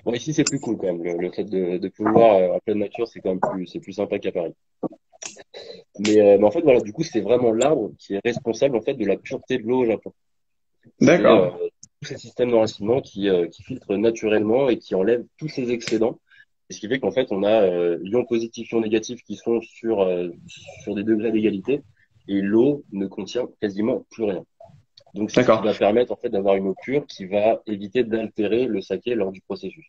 Bon, ici, c'est plus cool quand même. Le fait de pouvoir en pleine nature, c'est quand même c'est plus sympa qu'à Paris. Mais en fait, voilà, du coup, c'est vraiment l'arbre qui est responsable en fait de la pureté de l'eau au Japon. C'est D'accord. tous ces systèmes d'enracinement qui filtrent naturellement et qui enlèvent tous ces excédents. Et ce qui fait qu'en fait, on a ions positifs, ions négatifs qui sont sur des degrés d'égalité. Et l'eau ne contient quasiment plus rien. Donc, c'est ce qui D'accord. va permettre en fait d'avoir une eau pure qui va éviter d'altérer le saké lors du processus.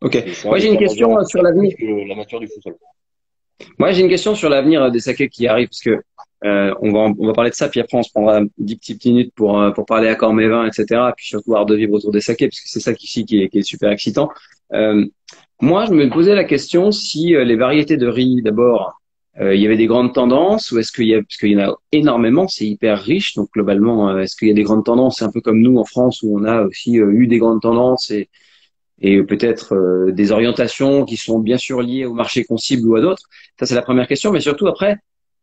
Ok. C'est un Moi, des j'ai une paramètres question sur indiscutables, l'avenir. plus que la nature du sous-sol. Moi, j'ai une question sur l'avenir des sakés qui arrivent, parce que on va parler de ça, puis après on se prendra 10 petites minutes pour parler accord mes vins, etc. Puis surtout art de vivre autour des sakés, parce que c'est ça ici qui est super excitant. Euh, Moi, je me posais la question si les variétés de riz, d'abord, il y avait des grandes tendances, ou est-ce qu'il y a, parce qu'il y en a énormément, c'est hyper riche, donc globalement, est-ce qu'il y a des grandes tendances, c'est un peu comme nous en France, où on a aussi eu des grandes tendances et peut-être des orientations qui sont bien sûr liées au marché qu'on cible ou à d'autres. Ça, c'est la première question. Mais surtout, après,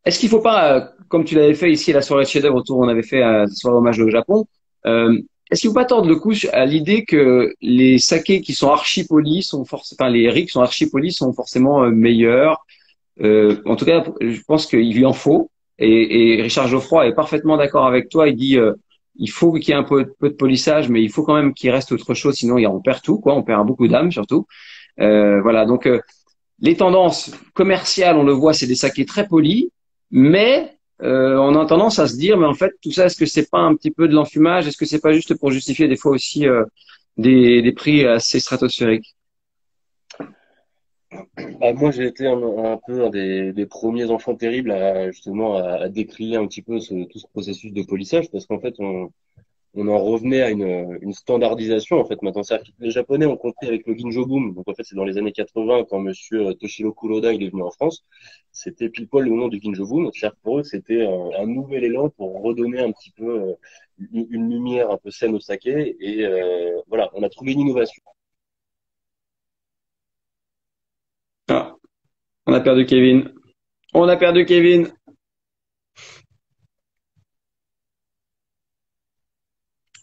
est-ce qu'il faut pas, comme tu l'avais fait ici à la soirée de chef-d'œuvre autour, on avait fait la soirée hommage au Japon, est-ce qu'il faut pas tordre le cou à l'idée que les sakés qui sont archi polis sont forcément, enfin les riz qui sont archi polis sont forcément meilleurs. En tout cas, je pense qu'il lui en faut. Et Richard Geoffroy est parfaitement d'accord avec toi. Il dit il faut qu'il y ait un peu de polissage, mais il faut quand même qu'il reste autre chose, sinon on perd tout, quoi. On perd beaucoup d'âme surtout. Voilà. Donc les tendances commerciales, on le voit, c'est des sakés très polis, mais on a tendance à se dire, mais en fait, tout ça, est-ce que c'est pas un petit peu de l'enfumage? Est-ce que c'est pas juste pour justifier des fois aussi des prix assez stratosphériques? Bah, moi, j'ai été un peu un des premiers enfants terribles à justement à décrier un petit peu tout ce processus de polissage parce qu'en fait, on en revenait à une standardisation en fait maintenant. C'est-à-dire que les Japonais ont compris avec le Ginjo Boom. Donc en fait, c'est dans les années 80 quand Monsieur Toshiro Kuroda il est venu en France. C'était pile poil le moment du Ginjo Boom. C'est-à-dire que pour eux, c'était un nouvel élan pour redonner un petit peu une lumière un peu saine au saké. Et voilà, on a trouvé une innovation. Ah, on a perdu Kevin. On a perdu Kevin.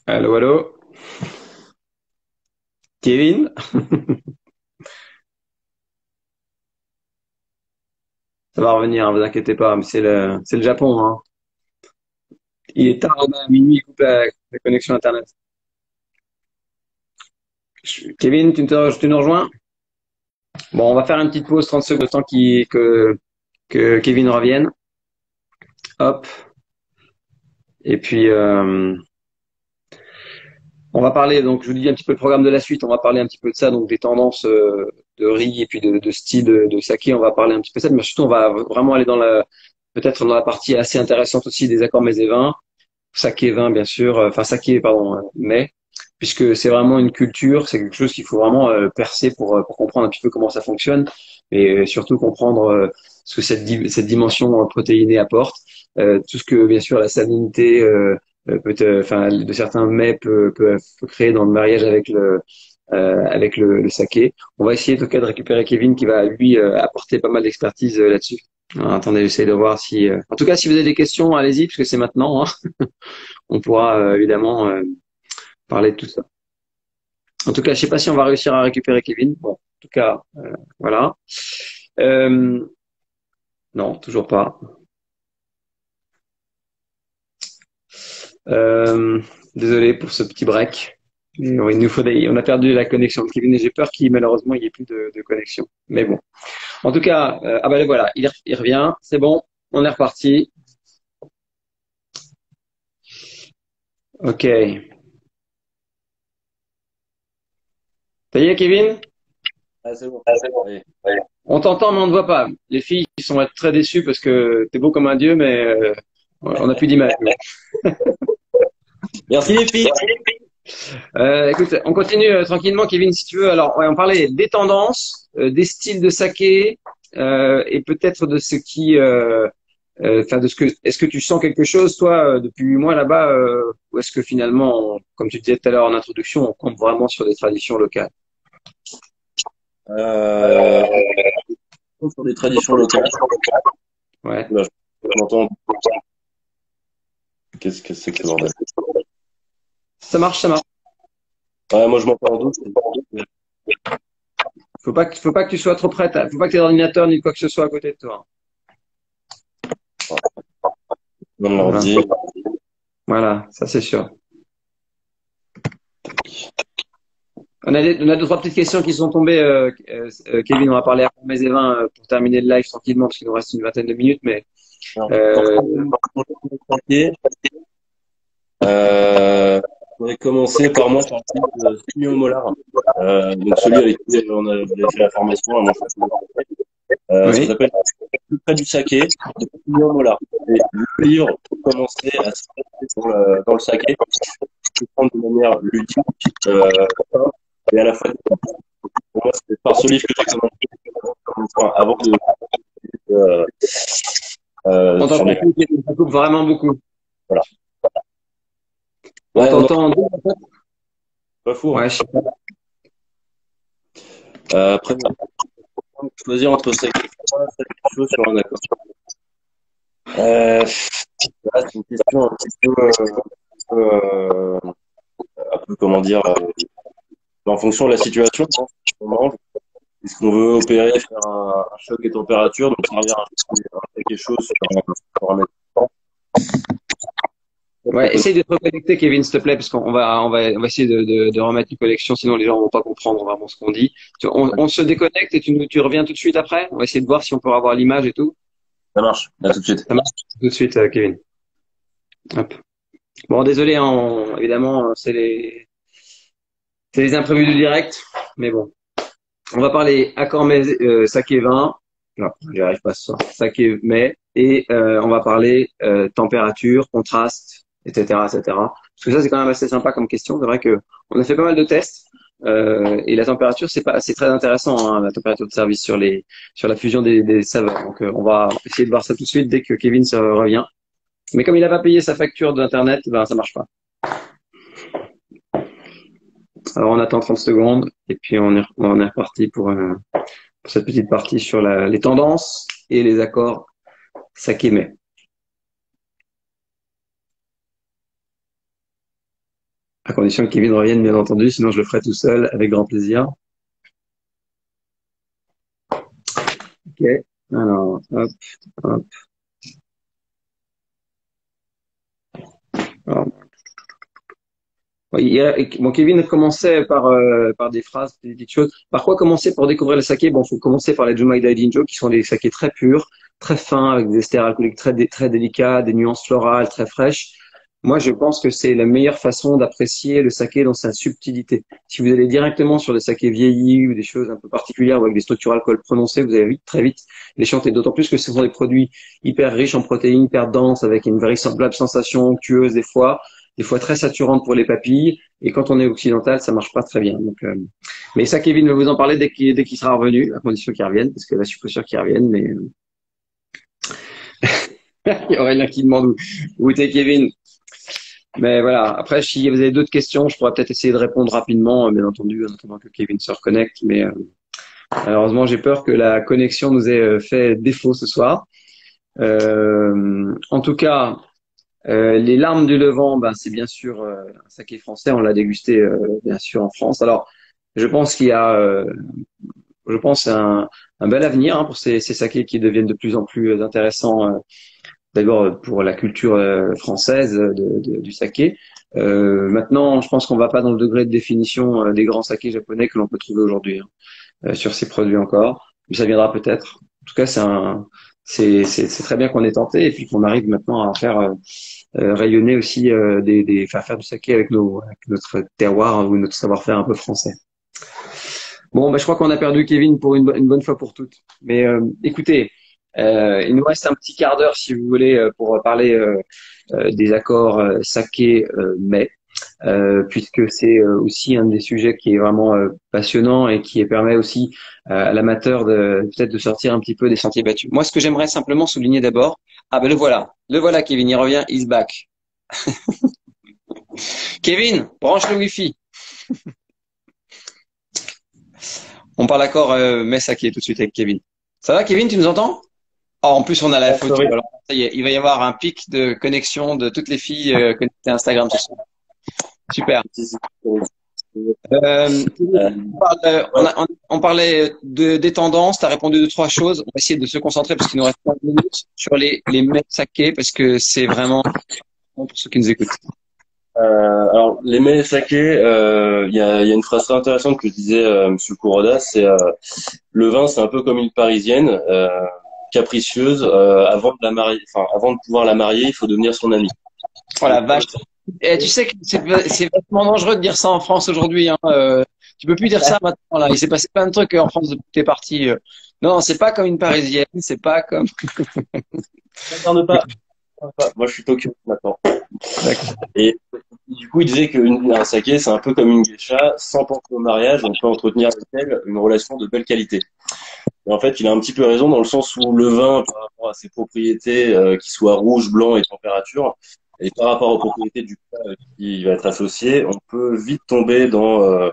Allô, allô. Kevin? Ça va revenir, hein, vous inquiétez pas, mais c'est le Japon, hein. Il est tard, à minuit, il coupe la connexion Internet. Kevin, tu nous rejoins? Bon, on va faire une petite pause, 30 secondes, le temps que Kevin revienne. Hop. Et puis, on va parler, donc je vous dis un petit peu le programme de la suite, on va parler un petit peu de ça, donc des tendances de riz et puis de style de saké, on va parler un petit peu de ça, mais surtout on va vraiment aller peut-être dans la partie assez intéressante aussi des accords mets et vins, saké vin bien sûr, enfin saké pardon, mets, puisque c'est vraiment une culture, c'est quelque chose qu'il faut vraiment percer pour comprendre un petit peu comment ça fonctionne et surtout comprendre ce que cette dimension protéinée apporte, tout ce que bien sûr la salinité enfin de certains mets peut créer dans le mariage avec le saké. On va essayer en tout cas de récupérer Kevin qui va lui apporter pas mal d'expertise là-dessus. Alors, attendez, j'essaie de voir si. En tout cas, si vous avez des questions, allez-y parce que c'est maintenant, hein. On pourra évidemment parler de tout ça. En tout cas, je sais pas si on va réussir à récupérer Kevin. Bon, en tout cas, voilà. Euh, non, toujours pas. Euh, désolé pour ce petit break. Il nous faut on a perdu la connexion de Kevin et j'ai peur qu'il malheureusement il n'y ait plus de connexion. Mais bon. En tout cas, ah ben voilà, il revient. C'est bon, on est reparti. Ok. Ça y est, Kevin? Ah, c'est bon. Oui. On t'entend, mais on ne te voit pas. Les filles qui sont très déçues parce que t'es beau comme un dieu, mais on n'a plus d'image. Merci les filles. Écoute, on continue tranquillement, Kevin, si tu veux. Alors, ouais, on parlait des tendances, des styles de saké, et peut-être de ce qui, enfin, est-ce que tu sens quelque chose, toi, depuis 8 mois là-bas, ou est-ce que finalement, comme tu disais tout à l'heure en introduction, on compte vraiment sur des traditions locales? Euh, sur des traditions locales. Ouais. Là, je m'entends. Qu'est-ce que c'est que ce bordel? Ça marche, ça marche. Ouais, moi je m'entends en doute. Faut pas que tu sois trop prête. Faut pas que tu aies d'ordinateur ni quoi que ce soit à côté de toi. Dans Voilà. l'ordi. Voilà, ça c'est sûr. On a deux, trois petites questions qui sont tombées. Kevin, on va parler à mes et 20 pour terminer le live tranquillement parce qu'il nous reste une vingtaine de minutes. Mais Alors, euh, on va commencer par moi par le de Simeon Mollard. Donc celui avec qui j'avais fait la formation à mon frère. Ça oui, s'appelle Plus près du saké de Simeon Mollard. Et le livre pour commencer à se lancer dans le saké, se prendre de manière ludique et à la fois. Pour moi, c'est par ce livre que j'ai commencé enfin, avant de euh, on sur t'entend les. plus, Kevin, ça coupe vraiment beaucoup. Voilà. On Ouais, non, t'entend en deux, en fait. pas fou. Hein. Ouais, je sais pas. Après, choisir entre ces quelque chose sur un accord. Là, c'est une question un peu, comment dire, en fonction de la situation, je pense, on mange. Est-ce qu'on veut opérer, faire un choc des températures, donc servir quelque chose sur un écran. Ouais, essaye de te reconnecter, Kevin, s'il te plaît, parce on va essayer de remettre une connexion, sinon les gens vont pas comprendre vraiment ce qu'on dit. On se déconnecte et tu reviens tout de suite après. On va essayer de voir si on peut avoir l'image et tout. Ça marche, à tout de suite. Ça marche tout de suite, Kevin. Hop. Bon, désolé, hein, évidemment, c'est les imprévus du direct, mais bon. On va parler accord mets, saké vin. Non, j'y arrive pas ce soir. Saké mets. Et on va parler température, contraste, etc., etc. Parce que ça, c'est quand même assez sympa comme question. C'est vrai que on a fait pas mal de tests. Et la température, c'est très intéressant, hein, la température de service sur la fusion des saveurs. Donc, on va essayer de voir ça tout de suite dès que Kevin se revient. Mais comme il n'a pas payé sa facture d'internet, ben ça marche pas. Alors, on attend 30 secondes et puis on est reparti pour cette petite partie sur les tendances et les accords saké-mets. À condition que Kevin revienne, bien entendu, sinon je le ferai tout seul avec grand plaisir. Ok. Alors, hop, hop. Alors, bon, Kevin commençait par des phrases, des petites choses. Par quoi commencer pour découvrir le saké? Bon, faut commencer par les Jumai Daijinjo, qui sont des sakés très purs, très fins, avec des esters alcooliques très délicats, des nuances florales très fraîches. Moi, je pense que c'est la meilleure façon d'apprécier le saké dans sa subtilité. Si vous allez directement sur des sakés vieillis ou des choses un peu particulières ou avec des structures alcool prononcées, vous allez très vite les chanter. D'autant plus que ce sont des produits hyper riches en protéines, hyper denses, avec une véritable sensation onctueuse des fois très saturante pour les papilles. Et quand on est occidental, ça marche pas très bien. Donc, mais ça, Kevin va vous en parler dès qu'il sera revenu, à condition qu'il revienne, parce que là, je suis pas sûr qu'il revienne, mais il y aurait là qui demande où était Kevin. Mais voilà. Après, si vous avez d'autres questions, je pourrais peut-être essayer de répondre rapidement, bien entendu, en attendant que Kevin se reconnecte. Mais malheureusement, j'ai peur que la connexion nous ait fait défaut ce soir. En tout cas, les larmes du Levant, ben, c'est bien sûr un saké français. On l'a dégusté bien sûr en France. Alors, je pense qu'il y a, je pense un bel avenir pour ces sakés qui deviennent de plus en plus intéressants. D'abord pour la culture française du saké. Maintenant, je pense qu'on va pas dans le degré de définition des grands sakés japonais que l'on peut trouver aujourd'hui sur ces produits encore. Mais ça viendra peut-être. En tout cas, c'est très bien qu'on ait tenté et puis qu'on arrive maintenant à faire rayonner aussi faire du saké avec notre terroir ou notre savoir-faire un peu français. Bon, bah, je crois qu'on a perdu Kevin pour une bonne fois pour toutes. Mais écoutez, il nous reste un petit quart d'heure si vous voulez pour parler des accords saké mais puisque c'est aussi un des sujets qui est vraiment passionnant et qui permet aussi à l'amateur de peut-être de sortir un petit peu des sentiers battus. Moi, ce que j'aimerais simplement souligner d'abord, ah ben le voilà Kevin, il revient, he's back. Kevin, branche le Wi-Fi. On parle d'accord mais saké tout de suite avec Kevin. Ça va Kevin, tu nous entends? Oh, en plus, on a la photo. Alors, ça y est, il va y avoir un pic de connexion de toutes les filles connectées à Instagram ce soir. Super. On parlait des tendances. Tu as répondu deux, trois choses. On va essayer de se concentrer parce qu'il nous reste 5 minutes sur les mets sakés parce que c'est vraiment bon pour ceux qui nous écoutent. Alors, les mets sakés, il y a une phrase très intéressante que disait Monsieur Kuroda, c'est le vin, c'est un peu comme une Parisienne. Capricieuse, avant de la marier, enfin avant de pouvoir la marier, il faut devenir son ami. Voilà, vache. Et tu sais que c'est vachement dangereux de dire ça en France aujourd'hui. Hein. Tu peux plus dire ça maintenant. Là, il s'est passé plein de trucs en France depuis que t'es parti. Non, c'est pas comme une Parisienne, c'est pas comme. Ne pas. Moi, je suis Tokyo maintenant. Et du coup, il disait qu'un saké, c'est un peu comme une geisha. Sans penser au mariage, on peut entretenir avec elle une relation de belle qualité. Et en fait, il a un petit peu raison dans le sens où le vin, par rapport à ses propriétés, qu'il soit rouge, blanc et température, et par rapport aux propriétés du plat qui va être associé, on peut vite tomber dans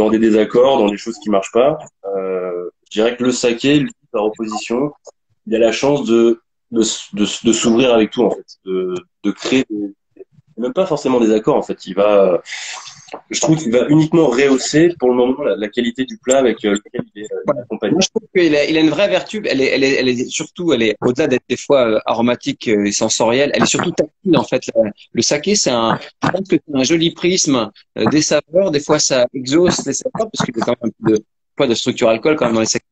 des désaccords, dans des choses qui marchent pas. Je dirais que le saké, lui, par opposition, il a la chance de s'ouvrir avec tout, en fait, de créer même pas forcément des accords, en fait. Je trouve qu'il va uniquement rehausser pour le moment la qualité du plat avec lequel il est accompagné. Moi, je trouve qu'il a une vraie vertu. Elle est surtout, au-delà d'être des fois aromatique et sensorielle, elle est surtout tactile en fait. Le saké, je pense que c'est un joli prisme des saveurs. Des fois, ça exauce les saveurs parce qu'il y a quand même un peu de structure alcool quand même dans les sakés.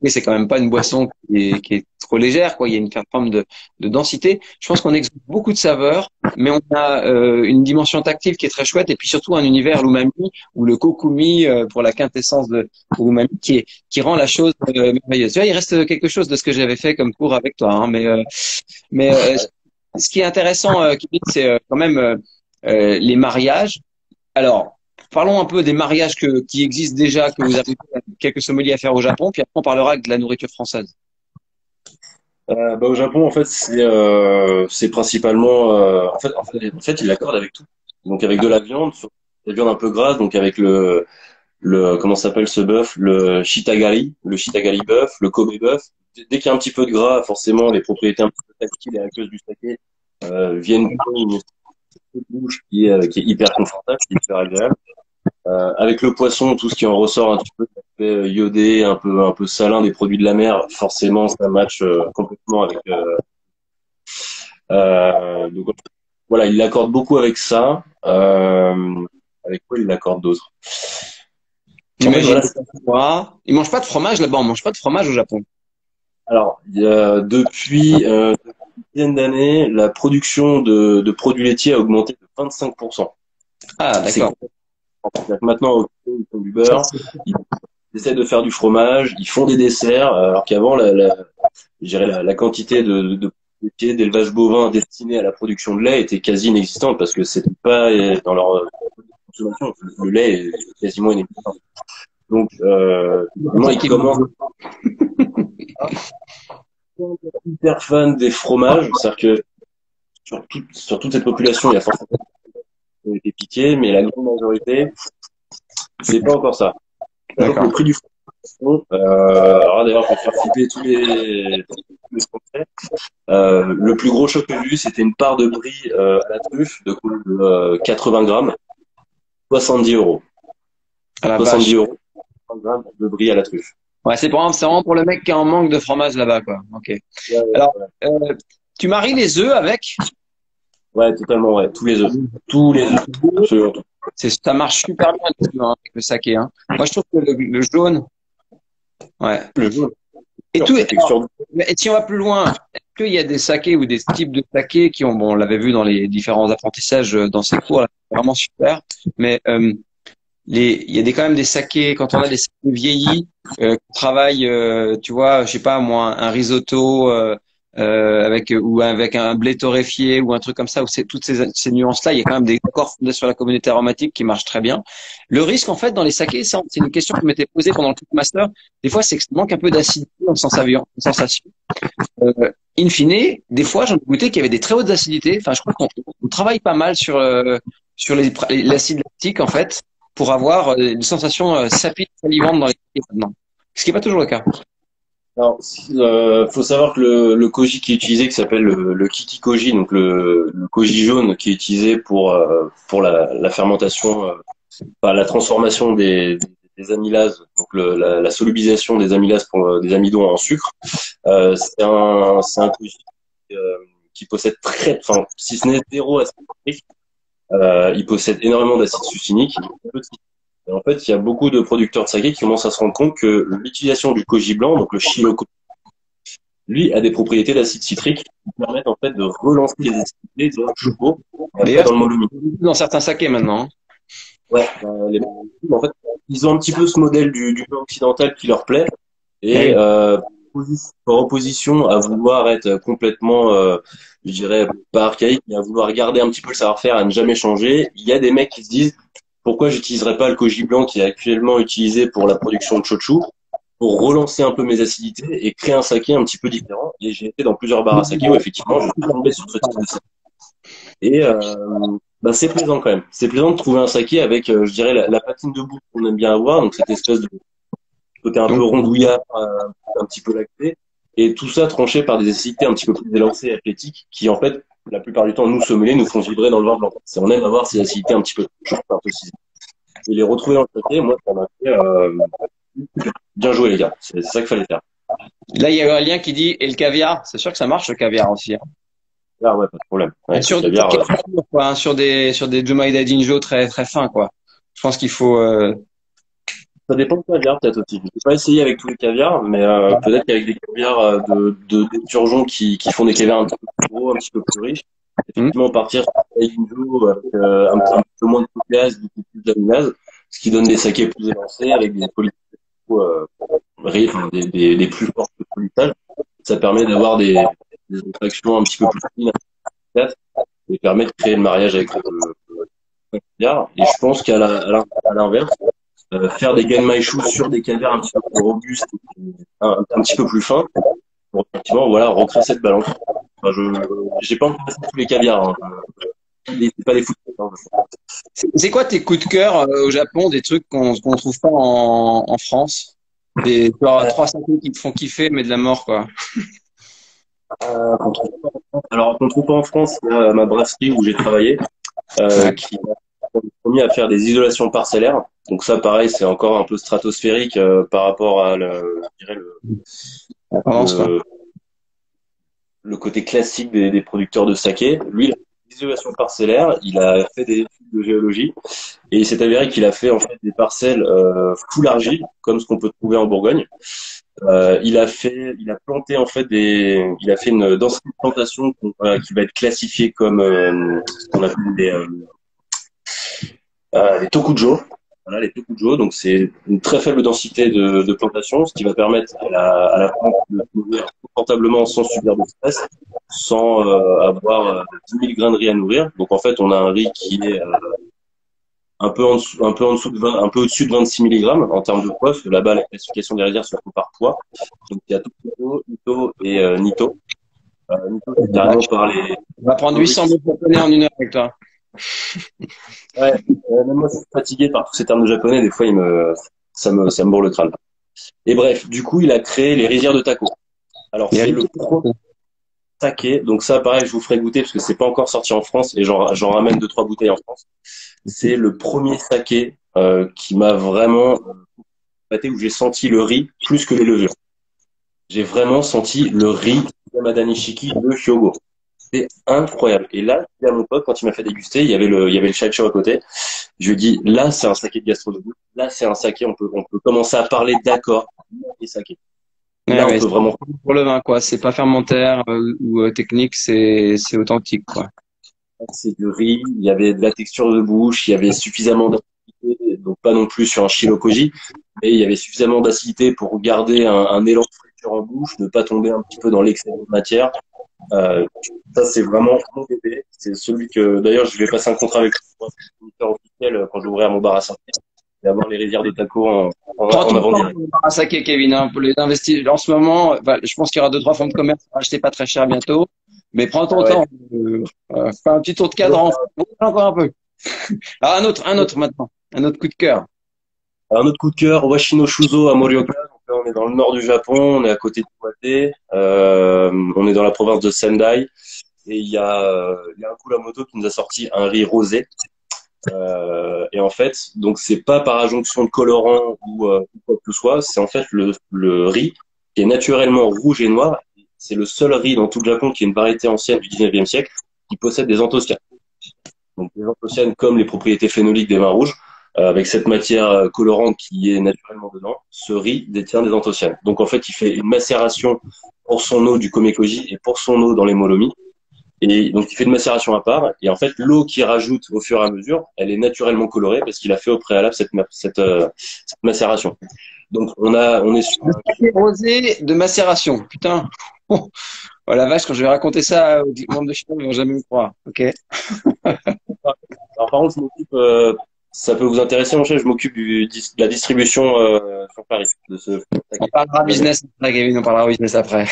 c'est quand même pas une boisson qui est trop légère, quoi. Il y a une forme de densité. Je pense qu'on exige beaucoup de saveurs, mais on a une dimension tactile qui est très chouette, et puis surtout un univers l'umami ou le kokumi pour la quintessence de l'umami qui rend la chose merveilleuse. Tu vois, il reste quelque chose de ce que j'avais fait comme cours avec toi, hein, mais ce qui est intéressant, Kevin, c'est quand même les mariages. Alors, parlons un peu des mariages qui existent déjà, que vous avez quelques sommeliers à faire au Japon, puis après on parlera de la nourriture française. Au Japon, en fait, c'est principalement, en fait, ils l'accordent avec tout. Donc avec de la viande, la viande un peu grasse, donc avec comment s'appelle ce bœuf, le shitagari bœuf, le Kobe bœuf. Dès qu'il y a un petit peu de gras, forcément, les propriétés un petit peu tactiles et aqueuses du saké viennent une bouche qui est hyper confortable, qui est hyper agréable. Avec le poisson, tout ce qui en ressort un petit peu, ça fait iodé, un peu salin des produits de la mer, forcément, ça match complètement avec. Donc voilà, il l'accorde beaucoup avec ça. Avec quoi il l'accorde d'autres? En fait, J'imagine. voilà. Ils mangent pas de fromage là-bas, on mange pas de fromage au Japon. Alors, depuis une dizaine d'années, la production de produits laitiers a augmenté de 25%. Ah, C'est d'accord. maintenant ils font du beurre, ils essaient de faire du fromage, ils font des desserts, alors qu'avant je dirais la quantité de laitiers, d'élevage bovin destiné à la production de lait était quasi inexistante parce que c'était pas dans leur consommation. Le lait est quasiment inexistant. Donc, moi, ils commencent hyper fan des fromages, c'est-à-dire que sur toute cette population, il y a forcément des piqués, mais la grande majorité, c'est pas encore ça. Sachant que le D'accord. prix du fromage, alors d'ailleurs, pour faire flipper tous les Français, le plus gros choc que j'ai eu, c'était une part de brie à la truffe de 80 grammes, 70 euros. À la 70 vache. euros, 80 grammes de brie à la truffe. Ouais, c'est vraiment pour le mec qui est en manque de fromage là-bas, quoi. Ok. Ouais, Alors, ouais, euh, tu maries les œufs avec? ouais, totalement, ouais. Tous les œufs. Tous les œufs. Absolument tout. Ça marche super bien les œufs, hein, avec le saké, hein. Moi, je trouve que le jaune, ouais. Le jaune, Et la tout, texture. et si on va plus loin, est-ce qu'il y a des sakés ou des types de sakés qui ont, bon, on l'avait vu dans les différents apprentissages dans ces cours, là, c'est vraiment super, mais il y a quand même des sakés, quand on a des sakés vieillis, qu'on travaille, tu vois, je sais pas moi, un risotto ou avec un blé torréfié ou un truc comme ça, où c'est toutes ces nuances-là, il y a quand même des accords fondés sur la communauté aromatique qui marchent très bien. Le risque, en fait, dans les sakés, c'est une question que je m'étais posée pendant le master. Des fois, c'est que ça manque un peu d'acidité en sensation. In fine, des fois, j'en ai goûté qu'il y avait des très hautes acidités. Enfin, je crois qu'on travaille pas mal sur l'acide lactique, en fait, pour avoir une sensation sapide, salivante dans les maintenant. Ce qui n'est pas toujours le cas. Alors, faut savoir que le koji qui est utilisé, qui s'appelle le kiki koji, donc le koji jaune qui est utilisé pour la fermentation, enfin, la transformation des amylases, donc la solubilisation des amylases pour des amidons en sucre, c'est un koji euh, qui possède enfin, si ce n'est zéro acide citrique, il possède énormément d'acide succinique. Et en fait, il y a beaucoup de producteurs de saké qui commencent à se rendre compte que l'utilisation du koji blanc, donc le shiroko, lui, a des propriétés d'acide citrique qui permettent en fait de relancer les acidités de choupeau D'ailleurs, dans le molumi. dans certains sakés maintenant, hein. Ouais, en fait, ils ont un petit peu ce modèle du pain occidental qui leur plaît et Oui. en opposition à vouloir être complètement, je dirais, pas archaïque, mais à vouloir garder un petit peu le savoir-faire, à ne jamais changer. Il y a des mecs qui se disent pourquoi j'utiliserais pas le koji blanc qui est actuellement utilisé pour la production de shochu pour relancer un peu mes acidités et créer un saké un petit peu différent. Et j'ai été dans plusieurs bars à saké où effectivement je suis tombé sur ce type de saké. Et c'est plaisant quand même. C'est plaisant de trouver un saké avec, je dirais, la patine de bout qu'on aime bien avoir, donc cette espèce de côté un peu Donc, rondouillard, un petit peu lacté, et tout ça tranché par des acidités un petit peu plus élancées et athlétiques, qui en fait, la plupart du temps, nous sommeliers, nous font vibrer dans le vin blanc. On aime avoir ces acidités un petit peu chaudes, un peu ciselées. Et les retrouver dans le saké, moi, ça m'a fait bien joué les gars. C'est ça qu'il fallait faire. là, il y a un lien qui dit et le caviar. C'est sûr que ça marche le caviar aussi, hein. Ah ouais, pas de problème. Ouais, Sur des caviar, quoi, hein, sur des Jumaïda Dinjo très très fins quoi. Je pense qu'il faut Ça dépend de caviar peut-être aussi. J'ai pas essayé avec tous les caviars, mais peut-être qu'avec des caviars d'esturgeon qui font des caviars un petit peu plus gros, un petit peu plus riches, Hmm. effectivement partir sur une Inzo avec un peu moins de copiage, beaucoup plus d'aminase, ce qui donne des sakés plus élancés avec des polissage, enfin, des plus fortes polissages. Ça permet d'avoir des extractions un petit peu plus fines et permet de créer le mariage avec le caviar. Et je pense à l'inverse, faire des genmaishu sur des caviars un petit peu plus robustes, un petit peu plus fins, pour effectivement voilà recréer cette balance. Enfin, j'ai pas encore fait tous les caviars, hein. C'est pas des foot. Hein. C'est quoi tes coups de cœur au Japon, des trucs qu'on trouve pas en France? Des genre, trois sakés qui te font kiffer, mais de la mort, quoi. Qu'on trouve pas en France. Alors qu'on trouve pas en France, il y a ma brasserie où j'ai travaillé, Ouais. qui m'a promis à faire des isolations parcellaires. Donc ça, pareil, c'est encore un peu stratosphérique par rapport à je dirais On commence, quoi. le, le côté classique des producteurs de saké. Lui, il a fait des isolations parcellaires, il a fait des études de géologie et il s'est avéré qu'il a fait en fait des parcelles full argile, comme ce qu'on peut trouver en Bourgogne. Il a planté en fait il a fait une densité de plantation qui va être classifiée comme ce qu'on appelle les tokujo. Voilà, les tokujo. Donc c'est une très faible densité de plantation, ce qui va permettre à la plante de se nourrir confortablement sans subir de stress, sans avoir 10 000 grains de riz à nourrir. Donc en fait, on a un riz qui est un peu en dessous de 20, un peu au-dessus de 26 milligrammes en termes de poids. Parce que là-bas, la classification des rizières se fait par poids. Donc il y a Tokujo, Ito et Nito. Nito, c'est carrément par les. On va prendre 800 mots japonais en une heure avec toi. Ouais, même moi, je suis fatigué par tous ces termes de japonais. Des fois, ça me bourre le crâne. Et bref, du coup, il a créé les rizières de Taco. Alors, Il y a c'est une le premier saké. Donc ça, pareil, je vous ferai goûter parce que c'est pas encore sorti en France et j'en ramène deux, trois bouteilles en France. C'est le premier saké qui m'a vraiment pâté où j'ai senti le riz plus que les levures. J'ai vraiment senti le riz de Yamada Nishiki de Hyogo. C'est incroyable. Et là, à mon pote, quand il m'a fait déguster, il y avait le shacho à côté. Je lui ai dit, là, c'est un saké de gastronomie. Là, c'est un saké, on peut commencer à parler d'accord et saké. Ouais, Là, on ouais, peut c'est vraiment. pour le vin, quoi. C'est pas fermentaire ou technique, c'est authentique, quoi. C'est du riz, il y avait de la texture de bouche, il y avait suffisamment d'acidité, donc pas non plus sur un shirokoji, mais il y avait suffisamment d'acidité pour garder un élan de friture en bouche, ne pas tomber un petit peu dans l'excès de matière. Euh, Ça, c'est vraiment mon bébé. C'est celui que, d'ailleurs, je vais passer un contrat avec le fournisseur officiel quand j'ouvrirai mon bar à Saint-Pierre et avoir les rizières de taco Prends en ton avant temps direct. pour le bar à saké, Kevin, hein, pour les investir. En ce moment, bah, je pense qu'il y aura deux, trois fonds de commerce à acheter pas très cher bientôt. Mais prends ton Ah ouais. temps. Fais un petit tour de cadran. Encore un peu. Alors, un autre maintenant. Un autre coup de cœur. Un autre coup de cœur, Washino Shuzo à Morioka. Donc là, on est dans le nord du Japon, on est à côté de Iwate, on est dans la province de Sendai. Et il y a un Kuramoto qui nous a sorti un riz rosé. Et en fait, donc c'est pas par adjonction de colorant ou quoi que ce soit, c'est en fait le riz qui est naturellement rouge et noir. C'est le seul riz dans tout le Japon qui est une variété ancienne du 19e siècle qui possède des anthocyanes. Donc les anthocyanes comme les propriétés phénoliques des vins rouges, avec cette matière colorante qui est naturellement dedans, ce riz détient des anthocyanes. Donc en fait, il fait une macération pour son eau du komekoji et pour son eau dans les molomis. Et donc, il fait une macération à part. Et en fait, l'eau qu'il rajoute au fur et à mesure, elle est naturellement colorée parce qu'il a fait au préalable cette macération. Donc, on est sur Le saké rosé de macération. Putain. Oh la vache, quand je vais raconter ça aux membres de chez moi, ils vont jamais me croire. Ok. alors, par contre, ça peut vous intéresser, mon chef, je m'occupe de la distribution sur Paris de ce On saké. parlera business après, Kevin. On parlera business après.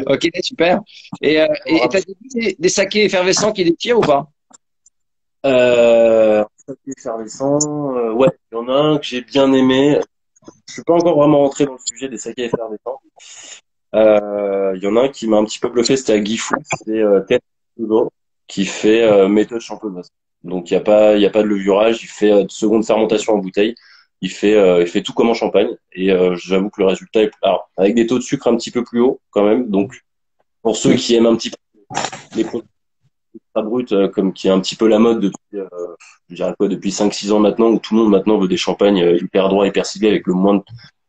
Ok, super. Et t'as des sakés effervescents qui détirent ou pas? Saké effervescent, ouais, il y en a un que j'ai bien aimé. Je suis pas encore vraiment rentré dans le sujet des sakés effervescents. Il y en a un qui m'a un petit peu bluffé, c'était à Gifu, c'est Tetsudo, qui fait méthode champenoise. Donc il y a pas de levurage, il fait de seconde fermentation en bouteille, il fait tout comme en champagne. Et j'avoue que le résultat est, alors, avec des taux de sucre un petit peu plus hauts quand même. Donc pour ceux qui aiment un petit peu les produits ultra bruts, comme qui est un petit peu la mode depuis je dirais quoi, depuis 5-6 ans maintenant, où tout le monde maintenant veut des champagnes hyper droits, hyper ciblés, avec le moins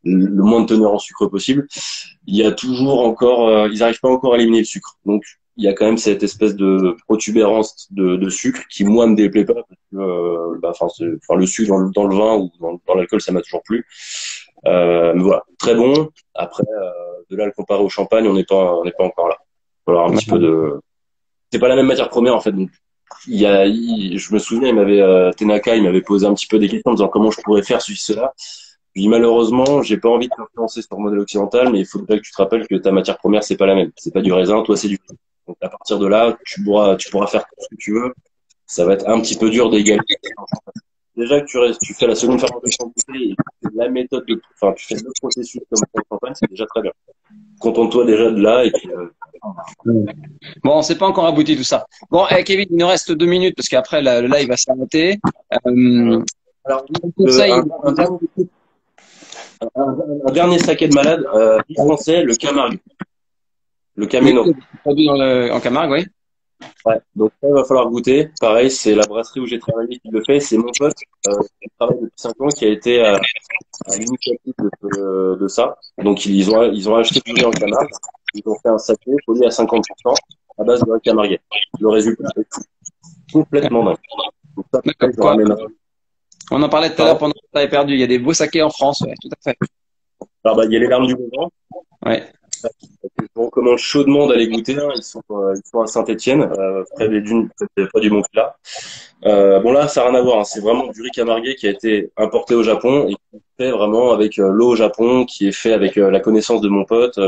de teneur en sucre possible. Il y a toujours encore, ils n'arrivent pas encore à éliminer le sucre. Donc, il y a quand même cette espèce de protubérance de sucre qui, moi, me déplaît pas, parce que, le sucre dans le vin ou dans l'alcool, ça m'a toujours plu. Mais voilà, très bon. Après, de là, le comparer au champagne, on n'est pas encore là. Voilà, un petit peu de, c'est pas la même matière première, en fait. Donc, je me souviens, Tenaka, il m'avait posé un petit peu des questions en disant comment je pourrais faire ceci, cela. Puis malheureusement, j'ai pas envie de t'influencer sur le modèle occidental, mais il faudrait que tu te rappelles que ta matière première, c'est pas la même. C'est pas du raisin, toi, c'est du vin. Donc à partir de là, tu pourras faire tout ce que tu veux. Ça va être un petit peu dur d'égaler. Déjà que tu fais la seconde fermentation de bouteille et que tu fais la méthode tu fais le processus comme pour le champagne, c'est déjà très bien. Contente-toi déjà de là et puis, Bon, c'est pas encore abouti tout ça. Bon, Kevin, il nous reste 2 minutes parce qu'après le live va s'arrêter. alors, Conseil. un dernier saké de malade, français, le Camargue. Le Camino. Produit en Camargue, oui. Ouais, donc ça, il va falloir goûter. Pareil, c'est la brasserie où j'ai travaillé qui le fait. C'est mon pote qui travaille depuis 5 ans qui a été à l'initiative de ça. Donc ils ont acheté tout en Camargue. Ils ont fait un saké poli à 50% à base de Camargue. Le résultat est complètement dingue. Donc ça, je ramène on en parlait tout à l'heure pendant que tu avais perdu. Il y a des beaux sakés en France, ouais, tout à fait. Alors il y a les larmes du Morvan. Ouais. Je vous recommande chaudement d'aller goûter. Hein. Ils sont à Saint-Étienne, près des dunes, près du Mont Pilat. Bon là, ça n'a rien à voir. Hein. C'est vraiment du riz camarguais qui a été importé au Japon et qui est fait vraiment avec l'eau au Japon, qui est fait avec la connaissance de mon pote.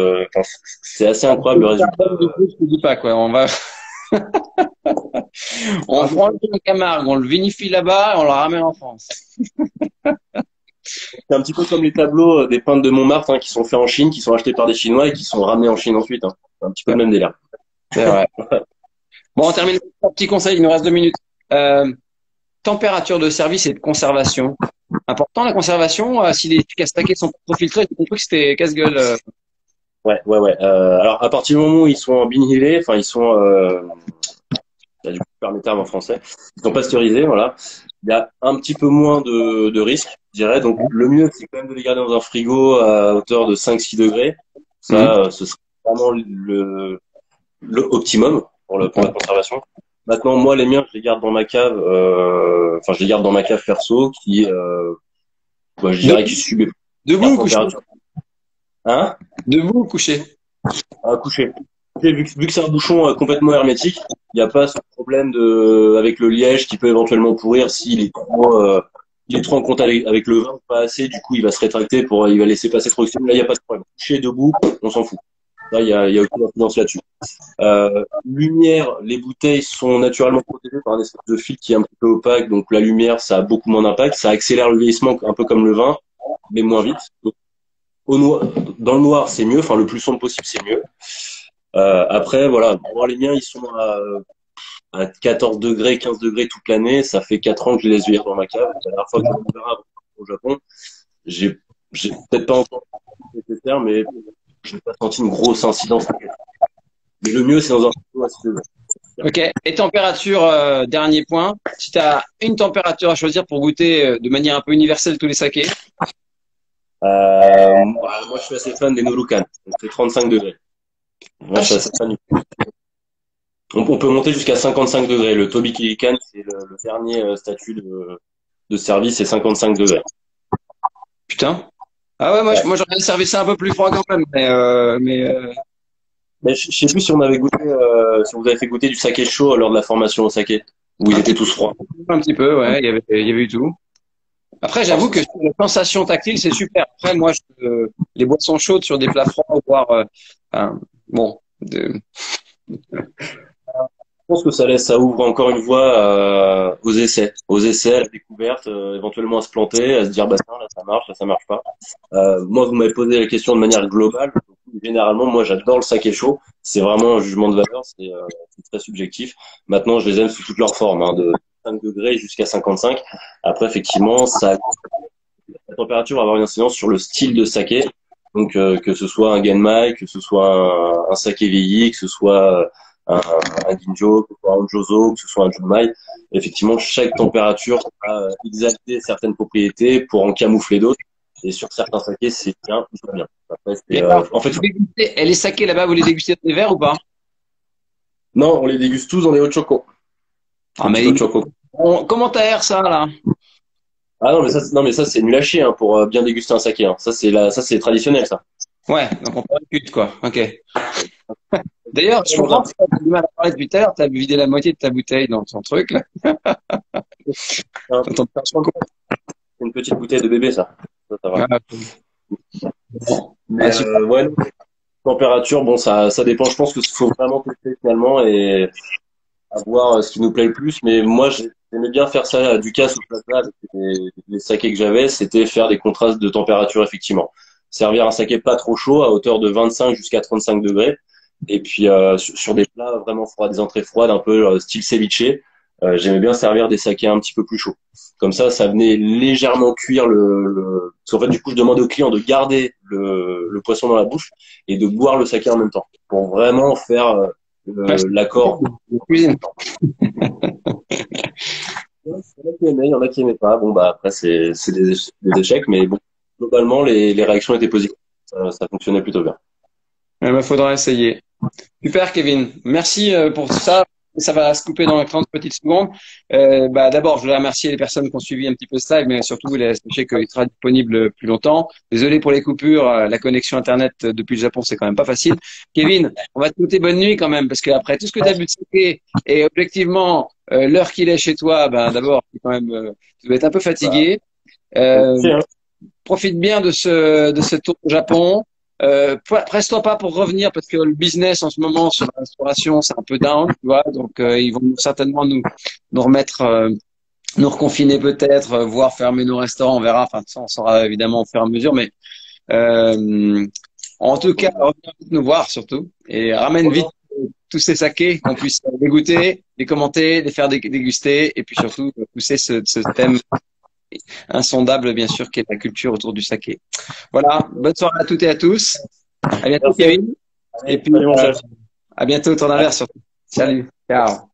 C'est assez incroyable le résultat. Je te dis pas quoi. On va. On prend le Camargue, on le vinifie là-bas et on le ramène en France. C'est un petit peu comme les tableaux des peintres de Montmartre qui sont faits en Chine, qui sont achetés par des Chinois et qui sont ramenés en Chine ensuite. Hein. C'est un petit peu le même délire. C'est vrai. Bon, on termine. Un petit conseil, il nous reste 2 minutes. Température de service et de conservation. Important la conservation. Si les castaquets sont pas trop filtrés, j'ai compris que c'était casse-gueule. Ouais. Alors à partir du moment où ils sont en binhilé, ils sont du coup, je perds mes termes en français, ils sont pasteurisés, voilà. Il y a un petit peu moins de risques, je dirais. Donc le mieux, c'est quand même de les garder dans un frigo à hauteur de 5-6 degrés. Ça, ce serait vraiment le optimum pour la conservation. Maintenant, moi, les miens, je les garde dans ma cave. Je les garde dans ma cave perso, qui, je dirais, qui subit debout ou couché? Hein? Debout ou couché? Couché. Vu que c'est un bouchon complètement hermétique, il n'y a pas ce problème avec le liège qui peut éventuellement pourrir s'il est trop en contact avec le vin, pas assez, du coup il va se rétracter il va laisser passer trop d'oxygène. Là, il n'y a pas de problème. Couché, debout, on s'en fout. Là, il y a aucune influence là-dessus. Lumière, les bouteilles sont naturellement protégées par un espèce de filtre qui est un petit peu opaque, donc la lumière, ça a beaucoup moins d'impact. Ça accélère le vieillissement, un peu comme le vin, mais moins vite. Donc, dans le noir, c'est mieux. Enfin, le plus sombre possible, c'est mieux. Après, voilà, moi, les miens, ils sont à 14 degrés, 15 degrés toute l'année. Ça fait 4 ans que je les vieillir dans ma cave. La dernière fois que je l'ai ouvert au Japon, j'ai peut-être pas encore nécessaire, mais je n'ai pas senti une grosse incidence. Mais le mieux, c'est dans un frigo à 6 degrés. Ok. Et température, dernier point. Si tu as une température à choisir pour goûter de manière un peu universelle tous les sakés. Moi, je suis assez fan des Norukan. C'est 35 degrés. Moi, je suis assez fan. On peut monter jusqu'à 55 degrés. Le Toby Kilikan, c'est le dernier statut de service, c'est 55 degrés. Putain. Ah ouais, moi j'aurais servi ça un peu plus froid quand même. Mais je sais plus si on avait goûté, si on vous avez fait goûter du saké chaud lors de la formation au saké, où ils étaient tous froids. Un petit peu, ouais, il y avait eu tout. Après, j'avoue que la sensation tactile, c'est super. Après, moi, les boissons chaudes sur des plats froids, voire, Je pense que ça ouvre encore une voie aux essais, à la découverte, éventuellement à se planter, à se dire bah tiens, là ça marche pas. Moi, vous m'avez posé la question de manière globale. Généralement, moi, j'adore le saké chaud. C'est vraiment un jugement de valeur, c'est très subjectif. Maintenant, je les aime sous toutes leurs formes, hein, de 5 degrés jusqu'à 55. Après, effectivement, la température va avoir une incidence sur le style de saké. Donc, que ce soit un Genmai, que ce soit un saké vieilli, que ce soit un Ginjo, que ce soit un Jozo, que ce soit un Junmai. effectivement, chaque température va exalter certaines propriétés pour en camoufler d'autres. Et sur certains sakés, c'est bien ou pas bien. Après, Et c'est, alors, en fait, les sakés là-bas, vous les dégustez dans des verres ou pas? non, on les déguste tous dans des hot choco. Ah, Des petits mais hot choco. comment t'aères ça, là? Ah non, mais ça, c'est nul à chier, hein, pour bien déguster un saké, hein. Ça, c'est traditionnel, ça. Ouais, donc on parle de pute, quoi. Ok. D'ailleurs, je Vraiment, comprends que tu as du mal à parler depuis tout à l'heure, tu as vidé la moitié de ta bouteille dans ton truc, là. Dans ton- c'est une petite bouteille de bébé, ça. Ça va. Ah, bon. Mais Ah, super. ouais, température, bon, ça dépend. Je pense que faut vraiment tester finalement et à voir ce qui nous plaît le plus. Mais moi, j'aimais bien faire ça du casse au plasma avec les sakés que j'avais. C'était faire des contrastes de température, effectivement. Servir un saké pas trop chaud à hauteur de 25 jusqu'à 35 degrés. Et puis sur des plats vraiment froids, des entrées froides, un peu style ceviche, j'aimais bien servir des sakés un petit peu plus chauds. Comme ça venait légèrement cuire Parce qu'en fait, du coup, je demandais au client de garder le poisson dans la bouche et de boire le saké en même temps pour vraiment faire Ouais, c'est l'accord. la cuisine. Il y en a qui aimaient, il y en a qui aimaient pas. Bon, bah après, c'est des échecs, mais bon, globalement, les réactions étaient positives. Ça fonctionnait plutôt bien. Eh ben, faudra essayer. Super, Kevin. Merci pour tout ça. Ça va se couper dans les 30 petites secondes. D'abord, je voulais remercier les personnes qui ont suivi un petit peu ce live, mais surtout, sachez qu'il sera disponible plus longtemps. Désolé pour les coupures. La connexion Internet depuis le Japon, c'est quand même pas facile. Kevin, on va te souhaiter bonne nuit quand même, parce qu'après tout ce que tu as bu de saké, et objectivement, l'heure qu'il est chez toi, d'abord, c'est quand même, tu dois être un peu Bah, fatigué. Euh, merci, hein. Profite bien de ce tour au Japon. Presse-toi pas pour revenir parce que le business en ce moment sur la restauration c'est un peu down, tu vois. Donc ils vont certainement nous remettre, nous reconfiner peut-être, voire fermer nos restaurants. On verra. Enfin ça on saura évidemment au fur et à mesure. Mais euh, en tout cas reviens vite nous voir surtout et ramène vite tous ces sakés qu'on puisse les goûter, les commenter, les faire déguster et puis surtout pousser ce thème insondable bien sûr qui est la culture autour du saké. Voilà, bonne soirée à toutes et à tous. À bientôt, Merci. Kevin. Et Allez, puis, salut mon chef. à bientôt, ton inverse surtout. Salut. Ciao.